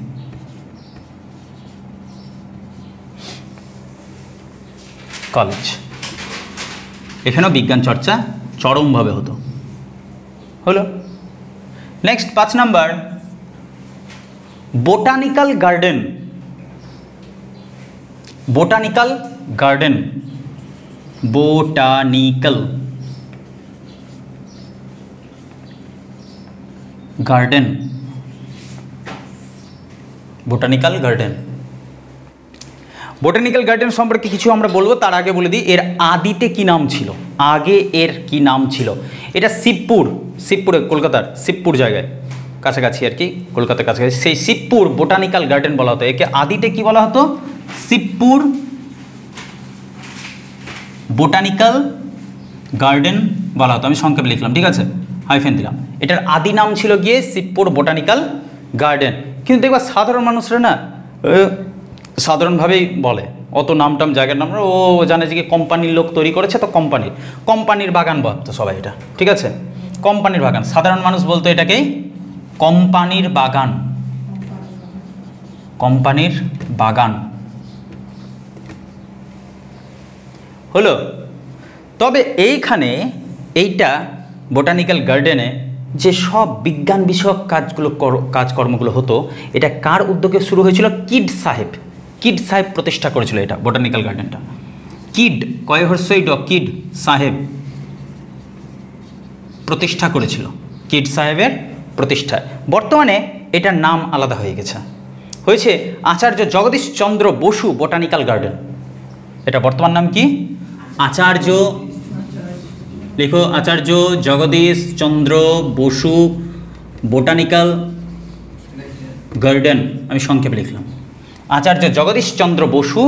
কলেজ, এখানেও বিজ্ঞান চর্চা চরমভাবে হতো। হলো। Next 5 number, botanical garden. Botanical garden, botanical garden, botanical garden. Botanical garden সম্পর্কে কিছু আমরা বলবো, তার আগে বলে দিই এর আদিতে কি নাম ছিল। আগে এর কি নাম ছিল? এটা শিবপুরে, কলকাতার শিবপুর জায়গায় কাছাকাছি আর কি, কলকাতার কাছাকাছি, সেই শিবপুর বোটানিক্যাল গার্ডেন বলা হতো একে। আদিতে কি বলা হতো? শিবপুর বোটানিক্যাল গার্ডেন বলা হতো। আমি সংক্ষেপে লিখলাম, ঠিক আছে, হাইফেন দিলাম। এটার আদি নাম ছিল গিয়ে শিবপুর বোটানিক্যাল গার্ডেন। কিন্তু দেখবা সাধারণ মানুষরা না সাধারণভাবেই বলে, অত নামটাম জায়গার নাম ও জানে যে কি কোম্পানির লোক তৈরি করেছে, তো কোম্পানির বাগান ভাবতো সবাই এটা, ঠিক আছে, কোম্পানির বাগান। সাধারণ মানুষ বলতো এটাকেই কোম্পানির বাগান, কোম্পানির বাগান হলো। তবে এইখানে এইটা বোটানিক্যাল গার্ডেনে যে সব বিজ্ঞান বিষয়ক কাজকর্মগুলো হতো, এটা কার উদ্যোগে শুরু হয়েছিল? কিড সাহেব প্রতিষ্ঠা করেছিল এটা বোটানিক্যাল গার্ডেনটা। কিড কিড সাহেব প্রতিষ্ঠা করেছিল, কিড সাহেবের প্রতিষ্ঠায়। বর্তমানে এটার নাম আলাদা হয়েছে আচার্য জগদীশ চন্দ্র বসু বোটানিক্যাল গার্ডেন। এটা বর্তমান নাম কি? আচার্য জগদীশ চন্দ্র বসু বোটানিক্যাল গার্ডেন। আমি সংক্ষেপে লিখলাম আচার্য জগদীশ চন্দ্র বসু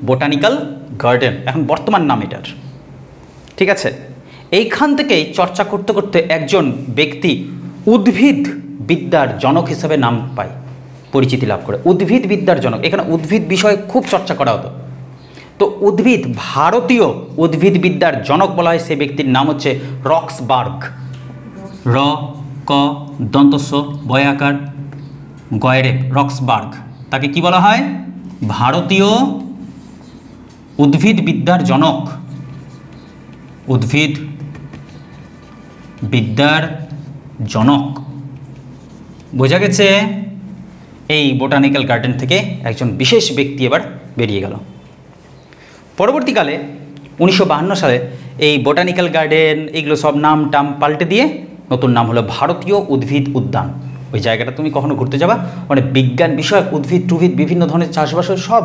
বোটানিক্যাল গার্ডেন, এখন বর্তমান নাম এটার, ঠিক আছে। এইখান থেকেই চর্চা করতে করতে একজন ব্যক্তি উদ্ভিদ বিদ্যার জনক হিসেবে নাম পায়, পরিচিতি লাভ করে। উদ্ভিদ বিদ্যার জনক, এখানে উদ্ভিদ বিষয়ে খুব চর্চা করা হতো। তো ভারতীয় উদ্ভিদ বিদ্যার জনক বলা হয় সেই ব্যক্তির নাম হচ্ছে রক্সবার্গ। দন্তস্ব বয়াকার গয়রেব, রক্সবার্গ। তাকে কি বলা হয়? ভারতীয় উদ্ভিদ বিদ্যার জনক, উদ্ভিদ বিদ্যার জনক। বোঝা গেছে? এই বোটানিক্যাল গার্ডেন থেকে একজন বিশেষ ব্যক্তি এবার বেরিয়ে গেল। পরবর্তীকালে 1952 সালে এই বোটানিক্যাল গার্ডেন এগুলো সব নাম টাম পাল্টে দিয়ে নতুন নাম হলো ভারতীয় উদ্ভিদ উদ্যান। ওই জায়গাটা তুমি কখনো ঘুরতে যাবা, মানে বিজ্ঞান বিষয়ক উদ্ভিদ টুভিদ বিভিন্ন ধরনের চাষবাস সব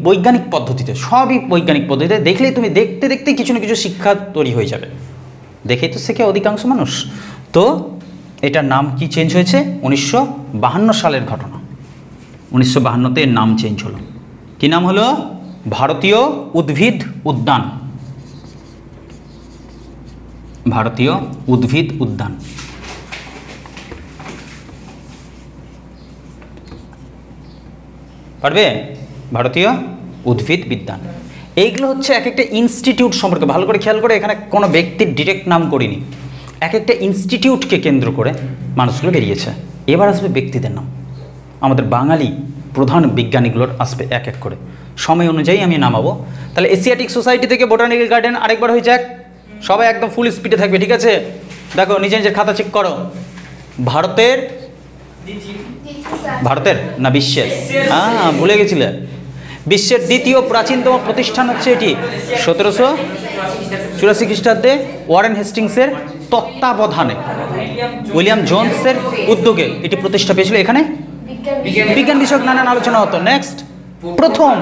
বৈজ্ঞানিক পদ্ধতিতে, সবই বৈজ্ঞানিক পদ্ধতিতে। দেখলেই তুমি দেখতে দেখতে কিছু না কিছু শিক্ষা তৈরি হয়ে যাবে, দেখেই তো শেখে অধিকাংশ মানুষ। তো এটার নাম কি চেঞ্জ হয়েছে? 1952 সালের ঘটনা। 1952তে এর নাম চেঞ্জ হলো। কি নাম হলো? ভারতীয় উদ্ভিদ উদ্যান। ভারতীয় উদ্ভিদ উদ্যান। পারবে? ভারতীয় উদ্ভিদ বিদ্যান। এইগুলো হচ্ছে এক একটা ইনস্টিটিউট সম্পর্কে ভালো করে খেয়াল করে, এখানে কোনো ব্যক্তির ডিরেক্ট নাম করিনি, এক একটা ইনস্টিটিউটকে কেন্দ্র করে মানুষগুলো বেরিয়েছে। এবার আসবে ব্যক্তিদের নাম, আমাদের বাঙালি প্রধান বিজ্ঞানীগুলোর আসবে এক এক করে, সময় অনুযায়ী আমি নামাবো। তাহলে এশিয়াটিক সোসাইটি থেকে বোটানিক্যাল গার্ডেন আরেকবার হয়ে যাক, সবাই একদম ফুল স্পিডে থাকবে, ঠিক আছে? দেখো নিজের খাতা চেক করো। ভারতের না বিশ্বের? হ্যাঁ, ভুলে গেছিলে। বিশ্বের দ্বিতীয় প্রাচীনতম প্রতিষ্ঠান হচ্ছে এটি। 1784 খ্রিস্টাব্দে ওয়ারেন হেস্টিংসের তত্ত্বাবধানে উইলিয়াম জোন্সের উদ্যোগে এটি প্রতিষ্ঠা পেয়েছিল। এখানে বিজ্ঞান বিষয়ক নানান আলোচনা হতো। নেক্সট, প্রথম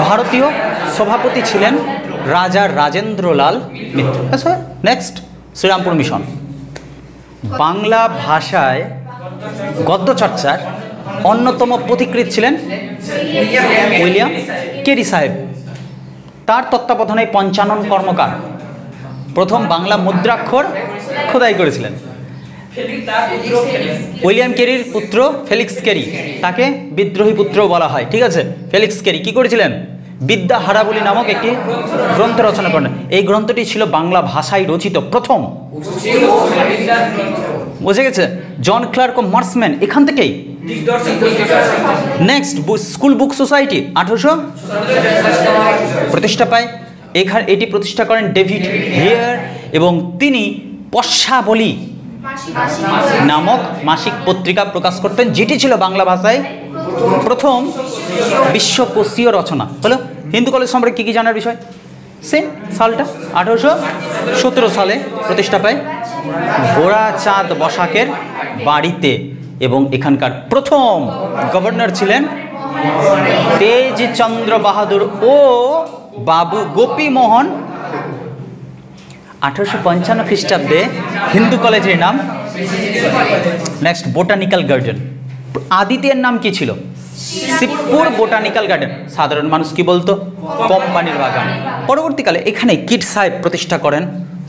ভারতীয় সভাপতি ছিলেন রাজা রাজেন্দ্রলাল মিত্র। আচ্ছা, নেক্সট, শ্রীরামপুর মিশন। বাংলা ভাষায় গদ্য চর্চার অন্যতম পথিকৃৎ ছিলেন উইলিয়াম কেরি সাহেব। তার তত্ত্বাবধানে পঞ্চানন কর্মকার প্রথম বাংলা মুদ্রাক্ষর খোদাই করেছিলেন। উইলিয়াম কেরির পুত্র ফেলিক্স কেরি, তাকে বিদ্রোহী পুত্র বলা হয়, ঠিক আছে? ফেলিক্স কেরি কি করেছিলেন? বিদ্যা হারাবলী নামক একটি গ্রন্থ রচনা করেন। এই গ্রন্থটি ছিল বাংলা ভাষায় রচিত প্রথম। বুঝে গেছে? জন ক্লার্ক ও মার্সম্যান এখান থেকেই। নেক্সট, স্কুল বুক সোসাইটি 1800 প্রতিষ্ঠা পায়। এটি প্রতিষ্ঠা করেন ডেভিড হেয়ার এবং তিনি পশ্চাবলী নামক মাসিক পত্রিকা প্রকাশ করতেন, যেটি ছিল বাংলা ভাষায় প্রথম বিশ্বকোষীয় রচনা। হলো হিন্দু কলেজ সম্পর্কে কী জানার বিষয়? সেম সালটা 1817 সালে প্রতিষ্ঠা পায় গোরাচাঁদ বসাকের বাড়িতে, এবং এখানকার প্রথম গভর্নর ছিলেন তেজচন্দ্র বাহাদুর ও বাবু গোপীমোহন 1855 খ্রিস্টাব্দে হিন্দু কলেজের নাম। নেক্সট বোটানিক্যাল গার্ডেন, আদিতে এর নাম কি ছিল? Shibpur botanical garden. সাধারণ মানুষ কি বলতো? কোম্পানির বাগান। পরবর্তীকালে এখানে কিট সাহেব প্রতিষ্ঠা করেন,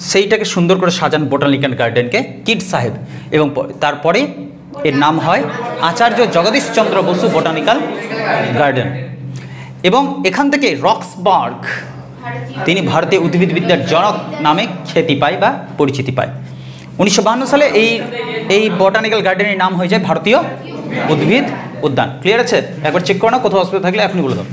সেইটাকে সুন্দর করে সাজান বোটানিক্যাল গার্ডেনকে কিট সাহেব, এবং তারপরে এর নাম হয় আচার্য জগদীশচন্দ্র বসু বোটানিক্যাল গার্ডেন। এবং এখান থেকে রক্সবার্গ, তিনি ভারতীয় উদ্ভিদবিদ্যার জনক নামে খ্যাতি পায় বা পরিচিতি পায়। 1952 সালে এই বোটানিক্যাল গার্ডেনের নাম হয়ে যায় ভারতীয় উদ্ভিদ উদ্যান। ক্লিয়ার আছে? একবার চেক করো না, কোথাও অসুবিধা থাকলে এখনই বলে দাও।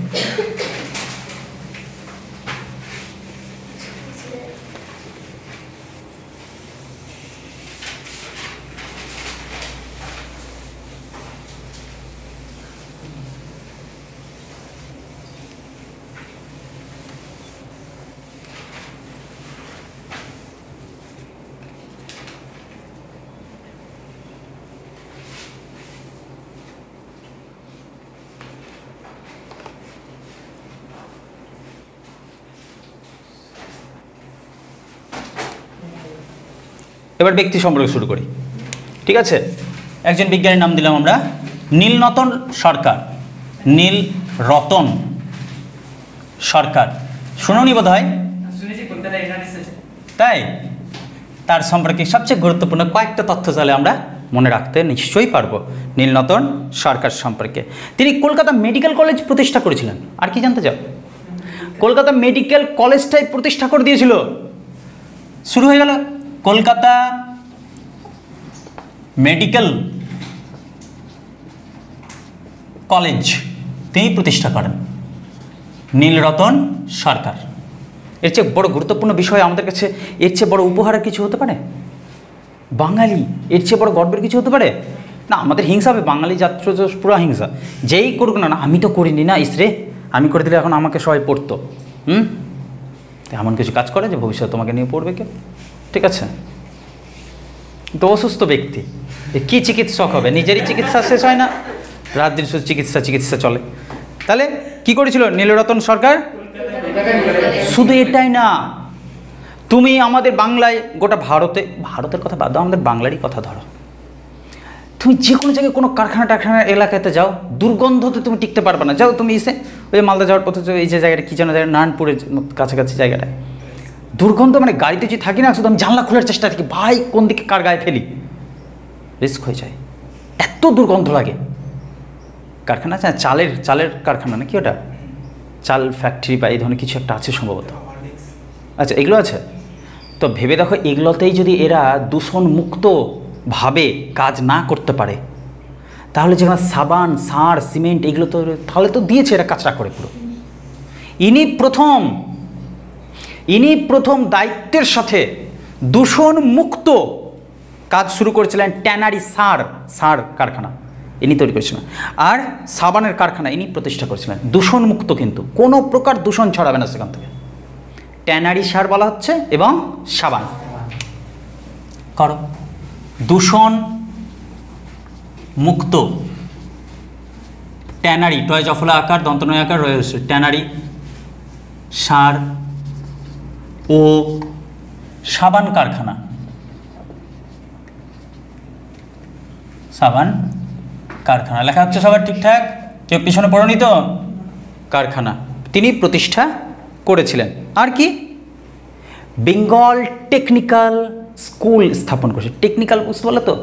এবার ব্যক্তি সম্পর্কে শুরু করি, ঠিক আছে? একজন বিজ্ঞানীর নাম দিলাম আমরা নীলরতন সরকার। নীলরতন সরকার, শুনুনি বোধ হয়, তাই? তার সম্পর্কে সবচেয়ে গুরুত্বপূর্ণ কয়েকটা তথ্য চাইলে আমরা মনে রাখতে নিশ্চয়ই পারবো নীলরতন সরকার সম্পর্কে। তিনি কলকাতা মেডিকেল কলেজ প্রতিষ্ঠা করেছিলেন। আর কি জানতে চাও? কলকাতা মেডিকেল কলেজটাই প্রতিষ্ঠা করে দিয়েছিল। শুরু হয়ে গেল কলকাতা মেডিকেল কলেজ, তিনি প্রতিষ্ঠা করেন নীলরতন সরকার। এর চেয়ে বড় গুরুত্বপূর্ণ বিষয় আমাদের কাছে, এর চেয়ে বড় উপহারের কিছু হতে পারে? বাঙালি, এর চেয়ে বড় গর্বের কিছু হতে পারে? না, আমাদের হিংসা হবে, বাঙালি জাত্র পুরো হিংসা। যেই করুক না, না আমি তো করিনি, না ইসরে আমি করে দিলে এখন আমাকে সবাই পড়তো। এমন কিছু কাজ করে যে ভবিষ্যতে তোমাকে নিয়ে পড়বে কেউ, ঠিক আছে? তো অসুস্থ ব্যক্তি কি চিকিৎসক হবে? নিজেরই চিকিৎসা শেষ হয় না, রাত দিন শুধু চিকিৎসা চলে। তাহলে কি করেছিল নীলরতন সরকার? শুধু এটাই না, তুমি আমাদের বাংলায়, গোটা ভারতের কথা বাদ দাও, আমাদের বাংলারই কথা ধরো। তুমি যে কোনো জায়গায় কোনো কারখানা এলাকাতে যাও, দুর্গন্ধতে তুমি টিকতে পারবে না। যাও তুমি এসে ওই মালদা যাওয়ার পথে, এই যে জায়গাটা কী যেন জায়গা, নারায়ণপুরের কাছাকাছি জায়গাটায় দুর্গন্ধ, মানে গাড়িতে যদি থাকি না, শুধু আমি জানলা খোলার চেষ্টা থাকি, ভাই কোন দিকে কার গায়ে ফেলি, রিস্ক হয়ে যায়, এত দুর্গন্ধ লাগে। কারখানা আছে, চালের কারখানা নাকি ওটা, চাল ফ্যাক্টরি বা এই ধরনের কিছু একটা আছে সম্ভবত। আচ্ছা, এগুলো আছে তো ভেবে দেখো, এগুলোতেই যদি এরা দূষণমুক্তভাবে কাজ না করতে পারে, তাহলে যেখানে সাবান, সার, সিমেন্ট এগুলো তো তাহলে তো দিয়েছে এরা কাঁচরা করে পুরো। ইনি প্রথম দায়িত্বের সাথে দূষণমুক্ত কাজ শুরু করেছিলেন। ট্যানারি সার কারখানা ইনি তৈরি করেছিলেন, আর সাবানের কারখানা ইনি প্রতিষ্ঠা করেছিলেন। দূষণমুক্ত, কিন্তু কোনো প্রকার দূষণ ছড়াবে না সেখান থেকে। ট্যানারি সার বলা হচ্ছে এবং সাবান করো। দূষণ মুক্ত ট্যানারি, টয় জফলা আকার দন্তনয় আকার রয়েছে, ট্যানারি সার ও সাবান কারখানা, সাবান কারখানা লেখা হচ্ছে সবার ঠিকঠাক? কেউ পিছনে পড়েনি তো? কারখানা তিনি প্রতিষ্ঠা করেছিলেন। আর কি, বেঙ্গল টেকনিক্যাল স্কুল স্থাপন করেছে। টেকনিক্যাল বুঝতে পারলে তো?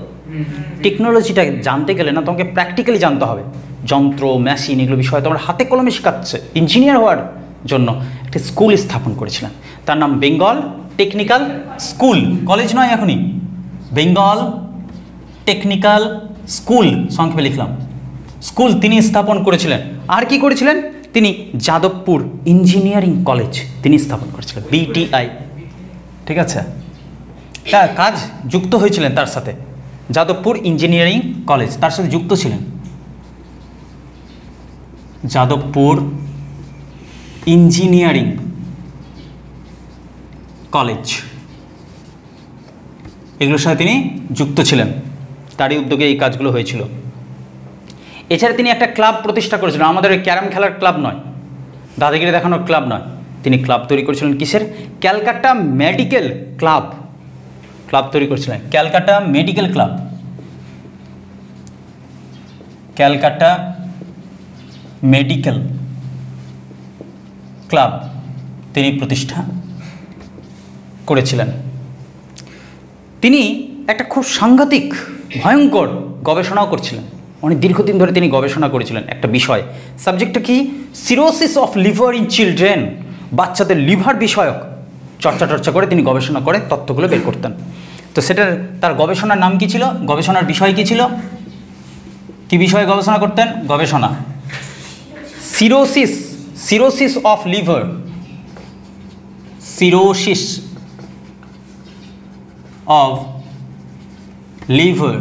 টেকনোলজিটা জানতে গেলে না তোমাকে প্র্যাকটিক্যালি জানতে হবে। যন্ত্র, মেশিন এগুলো বিষয় তোমার হাতে কলমে শেখাচ্ছে। ইঞ্জিনিয়ার হওয়ার জন্য একটি স্কুল স্থাপন করেছিলেন, তার নাম বেঙ্গল টেকনিক্যাল স্কুল। কলেজ নয় এখনই, বেঙ্গল টেকনিক্যাল স্কুল সংক্ষেপে লিখলাম, স্কুল তিনি স্থাপন করেছিলেন। আর কি করেছিলেন? তিনি যাদবপুর ইঞ্জিনিয়ারিং কলেজ তিনি স্থাপন করেছিলেন, BTI, ঠিক আছে? তার কাজ যুক্ত হয়েছিলেন তার সাথে, যাদবপুর ইঞ্জিনিয়ারিং কলেজ তার সাথে যুক্ত ছিলেন। যাদবপুর ইঞ্জিনিয়ারিং কলেজ এগুলোর সাথে তিনি যুক্ত ছিলেন, তারই উদ্যোগে এই কাজগুলো হয়েছিল। এছাড়া তিনি একটা ক্লাব প্রতিষ্ঠা করেছিলেন, আমাদের ওই ক্যারাম খেলার ক্লাব নয়, দাদাগিরি দেখানোর ক্লাব নয়, তিনি ক্লাব তৈরি করেছিলেন কিসের? Calcutta medical club. ক্লাব তৈরি করেছিলেন Calcutta medical club. Calcutta medical club তিনি প্রতিষ্ঠা করেছিলেন। তিনি একটা খুব সাংঘাতিক ভয়ঙ্কর গবেষণাও করছিলেন, অনেক দীর্ঘদিন ধরে তিনি গবেষণা করেছিলেন একটা বিষয়। সাবজেক্টটা কি? Cirrhosis of liver in children. বাচ্চাদের লিভার বিষয়ক চর্চা করে তিনি গবেষণা করে তথ্যগুলো বের করতেন। তো সেটার তার গবেষণার নাম কি ছিল? গবেষণার বিষয় কি ছিল? কি বিষয়ে গবেষণা করতেন? গবেষণা cirrhosis of liver. Cirrhosis of liver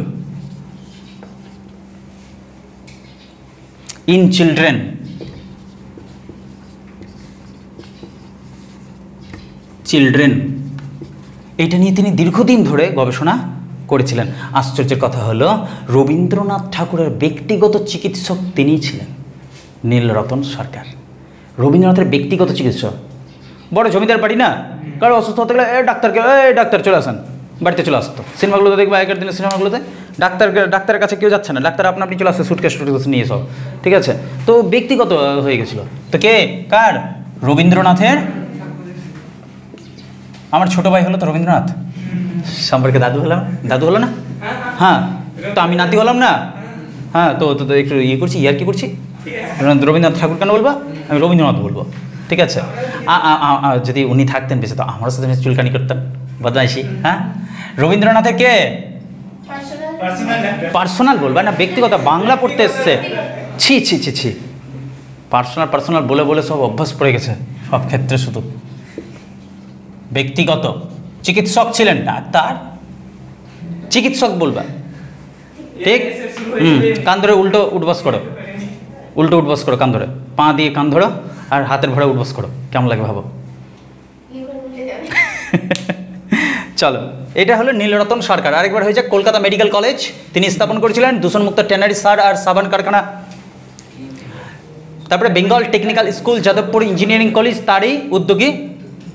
in children. এইটা নিয়ে তিনি দীর্ঘদিন ধরে গবেষণা করেছিলেন। আশ্চর্যের কথা হলো রবীন্দ্রনাথ ঠাকুরের ব্যক্তিগত চিকিৎসক তিনিই ছিলেন, নীলরতন সরকার। রবীন্দ্রনাথের ব্যক্তিগত চিকিৎসক। বড় জমিদার বাড়ি না, কারো অসুস্থ হতে গেলে ডাক্তার চলে আসেন, বাড়িতে চলে আসতো। সিনেমাগুলোতে দেখবে আগের দিনের সিনেমাগুলোতে ডাক্তারের কাছে কেউ যাচ্ছে না, ডাক্তার আপনি চলে আসছে সুটকেস নিয়ে সব, ঠিক আছে? তো ব্যক্তিগত হয়ে গেছিল। তো কে কার? রবীন্দ্রনাথের। আমার ছোট ভাই হলো তো রবীন্দ্রনাথ, সম্পর্কে দাদু হলো না? হ্যাঁ, তো আমি নাতি হলাম না? হ্যাঁ, তো একটু করছি, কি করছি, রবীন্দ্রনাথ ঠাকুর কেন বলবো? আমি রবীন্দ্রনাথ বলবো, ঠিক আছে? যদি উনি থাকতেন বেশি তো আমারও সাথে চুলকানি করতেন, বদমাইশি। হ্যাঁ, রবীন্দ্রনাথের কে পার্সোনাল বলবা না, ব্যক্তিগত। বাংলা পড়তে এসছে, ছি পার্সোনাল বলে সব অভ্যাস পড়ে গেছে সব ক্ষেত্রে। শুধু ব্যক্তিগত চিকিৎসক ছিলেন, ডাক্তার চিকিৎসক বলবা, ঠিক? কান ধরে উল্টো উঠবাস করো, কান ধরে, পা দিয়ে কান ধরো আর হাতের ভরে উঠবাস করো। কেমন লাগে ভাবো? চলো, এটা হলো নীলরতন সরকার। আরেকবার হয়ে যাক, কলকাতা মেডিকেল কলেজ তিনি স্থাপন করেছিলেন। দূষণমুক্ত ট্যানারি, সার আর সাবান কারখানা। তারপরে Bengal technical school, Jadavpur engineering college তারই উদ্যোগে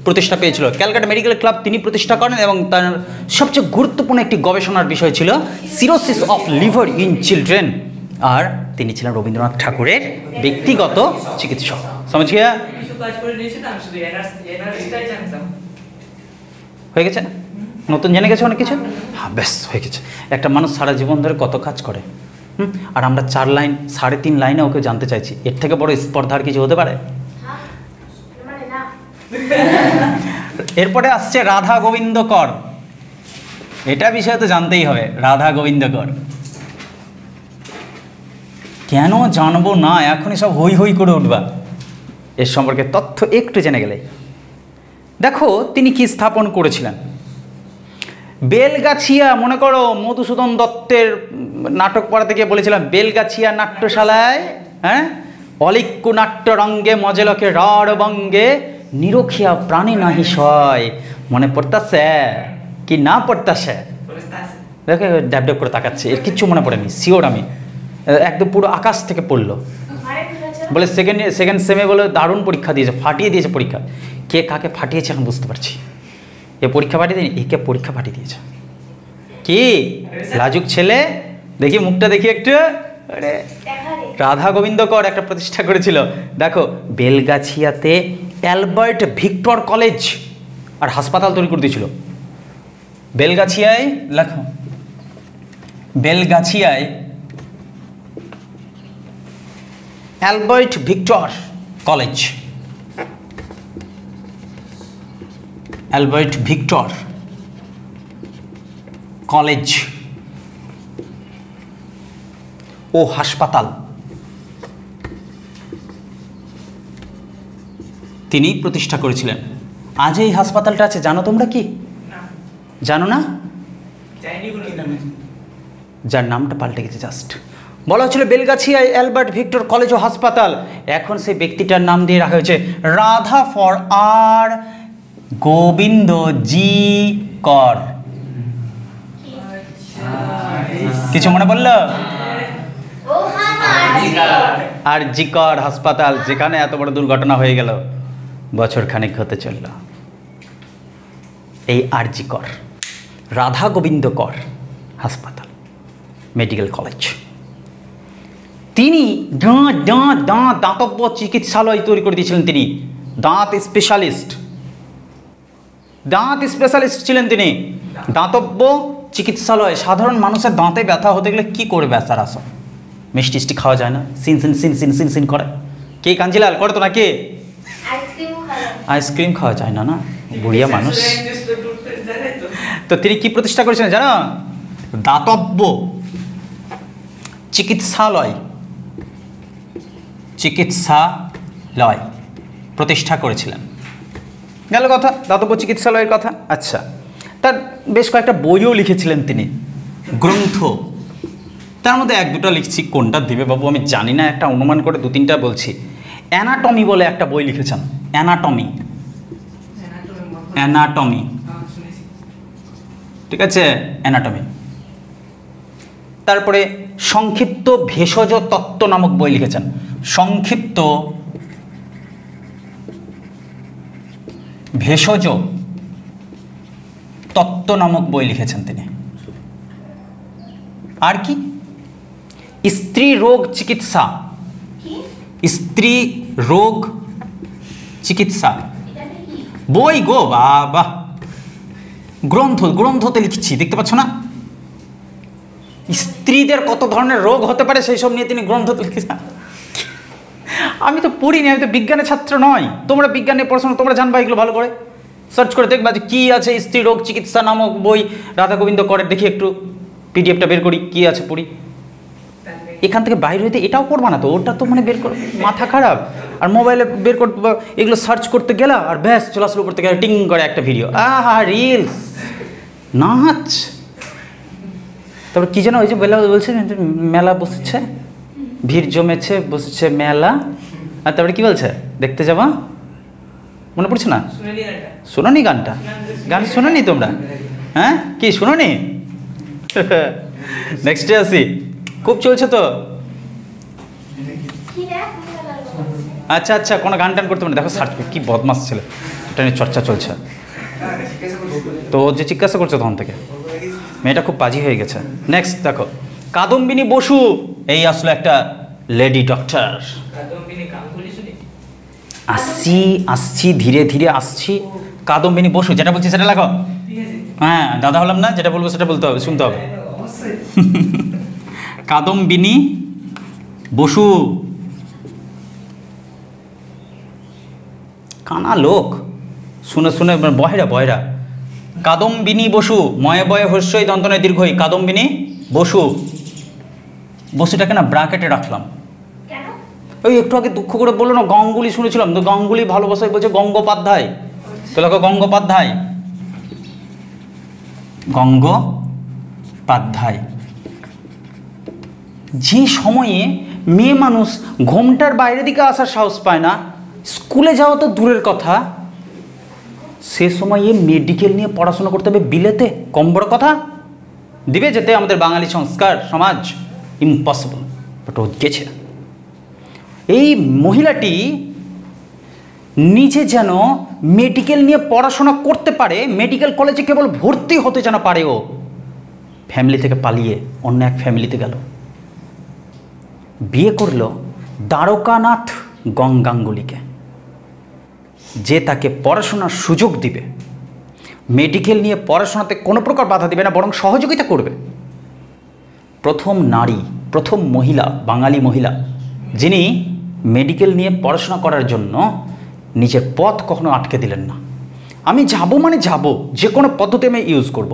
প্রতিষ্ঠা পেয়েছিল। ক্যালকাটা মেডিকেল ক্লাব তিনি প্রতিষ্ঠা করেন এবং তার সবচেয়ে গুরুত্বপূর্ণ একটি গবেষণার বিষয় ছিল cirrhosis of liver in children. আর তিনি ছিলেন রবীন্দ্রনাথ ঠাকুরের ব্যক্তিগত চিকিৎসক। সমাজ গিয়া হয়ে গেছে, নতুন জেনে গেছে অনেক কিছু। হ্যাঁ, ব্যাস হয়ে গেছে। একটা মানুষ সারা জীবন ধরে কত কাজ করে, আর আমরা 4 লাইন 3.5 লাইনে ওকে জানতে চাইছি। এর থেকে বড় স্পর্ধার কিছু হতে পারে? এরপরে আসছে রাধা গোবিন্দ কর। এটা বিষয়ে তো জানতেই হবে। রাধা গোবিন্দ কর কেন জানবো না? এখনই সব হই করে উঠবা। এর সম্পর্কে তথ্য একটু জেনে গেলে দেখো তিনি কি স্থাপন করেছিলেন। বেলগাছিয়া, মনে করো মধুসূদন দত্তের নাটক পড়াতে গিয়ে বলেছিলাম বেলগাছিয়া নাট্যশালায়, হ্যাঁ, অলিক্য নাট্য রঙ্গে মজেলকে রড়বঙ্গে নিরখিয়া প্রাণী নাহি সয়। মনে পড়তাছে কি না পড়তাছে? দেখো ড্যাব করে তাকাচ্ছে, এর কিচ্ছু মনে পড়েনি, শিওর আমি একদম পুরো আকাশ থেকে পড়লো। বলে সেকেন্ড সেমে বলে দারুণ পরীক্ষা দিয়েছে, ফাটিয়ে দিয়েছে পরীক্ষা। কে কাকে ফাটিয়েছে এখন বুঝতে পারছি। এ পরীক্ষা ফাটিয়ে দিয়েছে, একে পরীক্ষা ফাটিয়ে দিয়েছে। কি লাজুক ছেলে, দেখি মুখটা দেখি একটু। রাধা গোবিন্দ কর একটা প্রতিষ্ঠা করেছিল। দেখো বেলগাছিয়াতে অ্যালবার্ট ভিক্টর কলেজ আর হাসপাতাল তৈরি করে দিয়েছিল। বেলগাছিয়ায় লেখো, বেলগাছিয়ায় Albert Victor college, Albert Victor college ও হাসপাতাল তিনি প্রতিষ্ঠা করেছিলেন। আজ এই হাসপাতালটা আছে, জানো তোমরা কি? জানো না? যার নামটা পাল্টে গেছে জাস্ট। বলা হচ্ছিল বেলগাছিয়ায় অ্যালবার্ট ভিক্টর কলেজ ও হাসপাতাল, এখন সেই ব্যক্তিটার নাম দিয়ে রাখা হয়েছে রাধা ফর আর গোবিন্দ জি কর। কিছু মনে পড়ল? আর জি কর হাসপাতাল, যেখানে এত বড় দুর্ঘটনা হয়ে গেল, বছরখানেক হতে চলল। এই আরজি কর, রাধা গোবিন্দ কর হাসপাতাল, মেডিকেল কলেজ, তিনি দাঁতব্য চিকিৎসালয় তৈরি করে দিয়েছিলেন। তিনি দাঁত স্পেশালিস্ট ছিলেন তিনি। দাঁতব্য চিকিৎসালয়, সাধারণ মানুষের দাঁতে ব্যথা হতে গেলে কি করে ব্যথার আসো, মিষ্টি টিষ্টি খাওয়া যায় না, সিন সিন সিন সিন সিন সিন করে। কে কাঞ্জিলাল করে তো নাকি? আইসক্রিম খাওয়া যায় না, না বুড়িয়া মানুষ। তো তিনি কি প্রতিষ্ঠা করেছিলেন জানো? দাতব্য চিকিৎসালয় প্রতিষ্ঠা করেছিলেন। গেল কথা, দাতব্য চিকিৎসালয়ের কথা। আচ্ছা, তার বেশ কয়েকটা বইও লিখেছিলেন তিনি, গ্রন্থ। তার মধ্যে এক দুটো লিখছি, কোনটা দিবে বাবু আমি জানি না, একটা অনুমান করে দু তিনটা বলছি। অ্যানাটমি বলে একটা বই লিখেছেন, অ্যানাটমি, ঠিক আছে, অ্যানাটমি। তারপরে সংক্ষিপ্ত ভেষজ তত্ত্ব নামক বই লিখেছেন, সংক্ষিপ্ত ভেষজ তত্ত্ব নামক বই লিখেছেন তিনি। আর কি? স্ত্রী রোগ চিকিৎসা, স্ত্রী রোগ চিকিৎসা বই গো বাবা, গ্রন্থতে লিখছি, দেখতে পাচ্ছ না? স্ত্রীদের কত ধরনের রোগ হতে পারে সেই সব নিয়ে তিনি গ্রন্থতে লিখেছেন। আমি তো পড়িনি, আমি তো বিজ্ঞানের ছাত্র নয়। তোমরা বিজ্ঞানে পড়াশোনা, তোমরা জানবা এগুলো ভালো করে সার্চ করে দেখবা যে কী আছে। স্ত্রী রোগ চিকিৎসা নামক বই রাধা গোবিন্দ করের, দেখি একটু পিডিএফটা বের করি, কী আছে পড়ি। এখান থেকে বাইরে হইতে এটাও পড়বা না তো, ওটা তো মানে বের করে মাথা খারাপ। আর মোবাইলে বের করতে, এগুলো সার্চ করতে গেলা আর ব্যাস চলে আসলো করতে গেলে টিং করে একটা ভিডিও, আহা রিলস, নাচ। তারপর কি যেন ওই যে বলছে মেলা বসেছে, ভিড় জমেছে, বসেছে মেলা। আর তারপরে কি বলছে, দেখতে যাবা, মনে পড়ছে না? শোনোনি গানটা? গান শোনোনি তোমরা? হ্যাঁ, কি শোনোনি? নেক্সটে আসি, খুব চলছে তো। আচ্ছা আচ্ছা, কোনো গান টান করতে পারে, দেখো সার্চ কি বদমাস ছেলে, এটা নিয়ে চর্চা চলছে। তো যে জিজ্ঞাসা করছে তখন থেকে, মেয়েটা খুব বাজি হয়ে গেছে। নেক্সট দেখো, কাদম্বিনী বসু, এই আসলে একটা লেডি ডক্টর। আসছি ধীরে ধীরে আসছি। কাদম্বিনী বসু, যেটা বলছি সেটা লেখো। হ্যাঁ, দাদা হলাম না, যেটা বলবো সেটা বলতে হবে, শুনতে হবে। কাদম্বিনী বসু, কানা লোক, শুনে শুনে বয়রা। কাদম্বিনী বসু, ময়ে বয়ে হস্যই দন্তনে দীর্ঘই, কাদম্বিনী বসু। বসুটাকে না ব্র্যাকেটে রাখলাম, ওই একটু আগে দুঃখ করে বললো না গঙ্গুলি শুনেছিলাম, তো গঙ্গুলি ভালোবাসায় বলছে গঙ্গোপাধ্যায়, তো লেখো গঙ্গোপাধ্যায়। যে সময়ে মেয়ে মানুষ ঘোমটার বাইরে দিকে আসার সাহস পায় না, স্কুলে যাওয়া তো দূরের কথা, সে সময়ে মেডিকেল নিয়ে পড়াশোনা করতে হবে বিলেতে, কম বড় কথা দিবে যেতে আমাদের বাঙালি সংস্কার সমাজ, ইম্পসিবল। বাট ও গেছে। এই মহিলাটি নিজে যেন মেডিকেল নিয়ে পড়াশোনা করতে পারে, মেডিকেল কলেজে কেবল ভর্তি হতে যেন পারে, ও ফ্যামিলি থেকে পালিয়ে অন্য এক ফ্যামিলিতে গেল, বিয়ে করলো দ্বারকানাথ গঙ্গাঙ্গুলিকে, যে তাকে পড়াশোনার সুযোগ দিবে, মেডিকেল নিয়ে পড়াশোনাতে কোনো প্রকার বাধা দিবে না, বরং সহযোগিতা করবে। প্রথম নারী, প্রথম মহিলা, বাঙালি মহিলা, যিনি মেডিকেল নিয়ে পড়াশোনা করার জন্য নিজের পথ কখনো আটকে দিলেন না। আমি যাব মানে যাব, যে কোনো পদ্ধতি আমি ইউজ করব,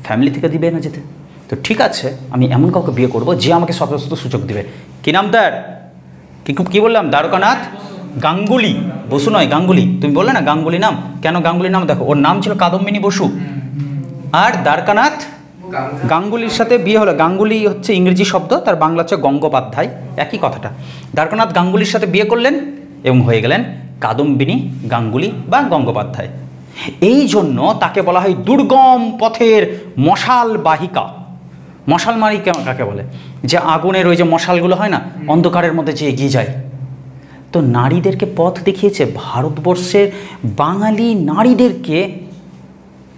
ফ্যামিলি থেকে দিবে না যেতে, তো ঠিক আছে আমি এমন কাউকে বিয়ে করব যে আমাকে সমস্ত সুযোগ দিবে। কি নাম তার? কি বললাম? দ্বারকানাথ গাঙ্গুলি, বসু নয় গাঙ্গুলি। তুমি বললে না গাঙ্গুলি নাম, কেন গাঙ্গুলি নাম? দেখো ওর নাম ছিল কাদম্বিনী বসু, আর দ্বারকানাথ গাঙ্গুলির সাথে বিয়ে হলো। গাঙ্গুলি হচ্ছে ইংরেজি শব্দ, তার বাংলা হচ্ছে গঙ্গোপাধ্যায়, একই কথাটা। দ্বারকানাথ গাঙ্গুলির সাথে বিয়ে করলেন এবং হয়ে গেলেন কাদম্বিনী গাঙ্গুলি বা গঙ্গোপাধ্যায়। এই জন্য তাকে বলা হয় দুর্গম পথের মশাল বাহিকা। মশাল মারি কাকে বলে? যে আগুনের ওই যে মশালগুলো হয় না, অন্ধকারের মধ্যে যে এগিয়ে যায়, তো নারীদেরকে পথ দেখিয়েছে, ভারতবর্ষের বাঙালি নারীদেরকে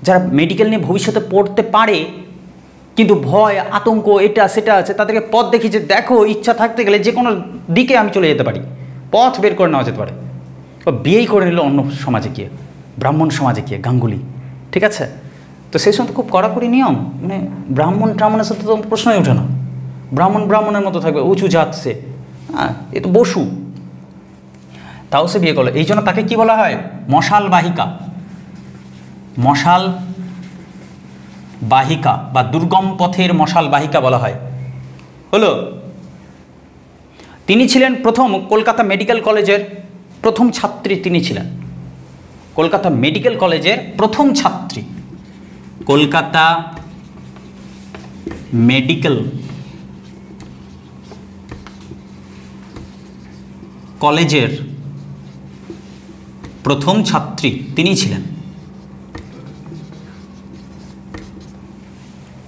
যারা মেডিকেল নিয়ে ভবিষ্যতে পড়তে পারে কিন্তু ভয় আতঙ্ক এটা সেটা আছে, তাদেরকে পথ দেখিয়েছে, দেখো ইচ্ছা থাকতে গেলে যে কোনো দিকে আমি চলে যেতে পারি, পথ বের করে নেওয়া যেতে পারে। বিয়েই করে নিল অন্য সমাজে গিয়ে, ব্রাহ্মণ সমাজে গিয়ে, গাঙ্গুলি, ঠিক আছে। তো সেই সময় তো খুব কড়াকড়ি নিয়ম, মানে ব্রাহ্মণ ট্রাহ্মণের সাথে তো প্রশ্নই ওঠে না, ব্রাহ্মণের মতো থাকবে, উঁচু জাত সে, হ্যাঁ এ তো বসু, তাও সে বিয়ে করলো। এই জন্য তাকে কি বলা হয়? মশাল বাহিকা, মশাল বাহিকা বা দুর্গম পথের মশাল বাহিকা বলা হয়। হলো, তিনি ছিলেন প্রথম কলকাতা মেডিকেল কলেজের প্রথম ছাত্রী, তিনি ছিলেন কলকাতা মেডিকেল কলেজের প্রথম ছাত্রী, কলকাতা মেডিকেল কলেজের প্রথম ছাত্রী তিনি ছিলেন।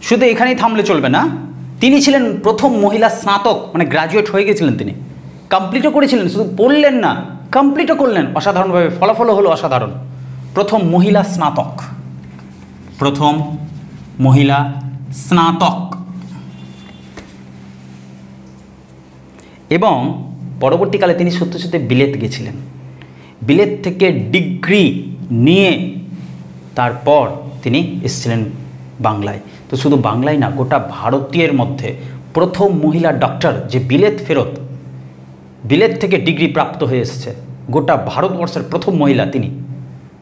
শুধু এখানেই থামলে চলবে না, তিনি ছিলেন প্রথম মহিলা স্নাতক, মানে গ্র্যাজুয়েট হয়ে গেছিলেন, তিনি কমপ্লিটও করেছিলেন, শুধু পড়লেন না কমপ্লিটও করলেন অসাধারণভাবে, ফলাফলও হলো অসাধারণ। প্রথম মহিলা স্নাতক, প্রথম মহিলা স্নাতক। এবং পরবর্তীকালে তিনি সত্যি সত্যি বিলেত গেছিলেন, বিলেত থেকে ডিগ্রি নিয়ে তারপর তিনি এসেছিলেন বাংলায়। তো শুধু বাংলায় না, গোটা ভারতীয়ের মধ্যে প্রথম মহিলা ডক্টর যে বিলেত ফেরত, বিলেত থেকে ডিগ্রি প্রাপ্ত হয়ে এসেছে, গোটা ভারতবর্ষের প্রথম মহিলা তিনি।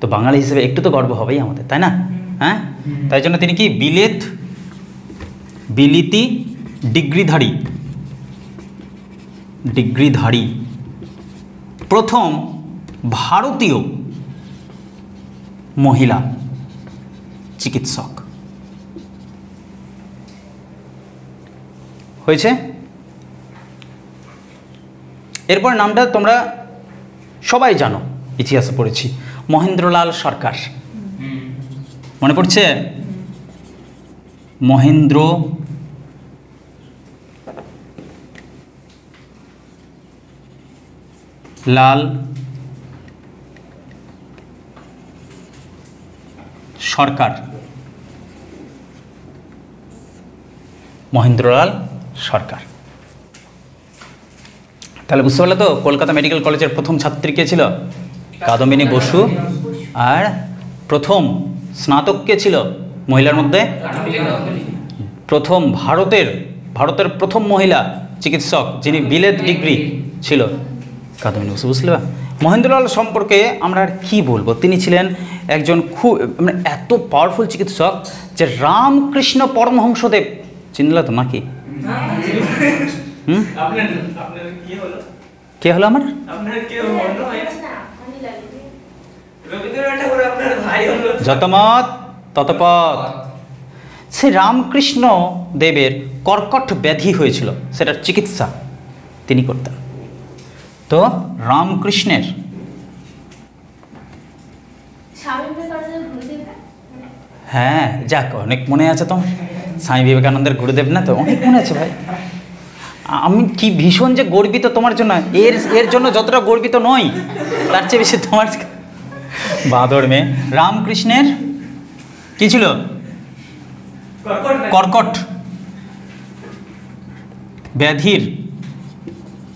তো বাঙালি হিসেবে একটু তো গর্ব হবেই আমাদের, তাই না? হ্যাঁ, তাই জন্য তিনি কি বিলিতি ডিগ্রিধারী প্রথম ভারতীয় মহিলা চিকিৎসক হয়েছে। এরপর নামটা তোমরা সবাই জানো, ইতিহাসে পড়েছি, মহেন্দ্রলাল সরকার। মনে পড়ছে? মহেন্দ্র লাল সরকার, মহেন্দ্রলাল সরকার। তাহলে বুঝতে পারলে তো কলকাতা মেডিকেল কলেজের প্রথম ছাত্রী কে ছিল? কাদম্বিনী বসু। আর প্রথম স্নাতক কে ছিল মহিলার মধ্যে? প্রথম ভারতের প্রথম মহিলা চিকিৎসক যিনি বিলেত ডিগ্রি ছিল, কাদম্বিনী বসু। বুঝলে? মহেন্দ্রলাল সম্পর্কে আমরা আর কী বলবো, তিনি ছিলেন একজন খুব মানে এত পাওয়ারফুল চিকিৎসক যে রামকৃষ্ণ পরমহংসদেব, চিনলা তো নাকি? কে হলো আমার? যতমত ততপথ। সে রামকৃষ্ণ দেবের কর্কট ব্যাধি হয়েছিল, সেটার চিকিৎসা তিনি করতেন। তো রামকৃষ্ণের হ্যাঁ যাক অনেক মনে আছে তো, স্বামী বিবেকানন্দের গুরুদেব না, তো অনেক মনে আছে ভাই। আমি কি ভীষণ যে গর্বিত তোমার জন্য, এর জন্য যতটা গর্বিত নই তার চেয়ে বেশি তোমার। বাঁদর মেয়ে। রামকৃষ্ণের কি ছিল? কর্কট ব্যাধির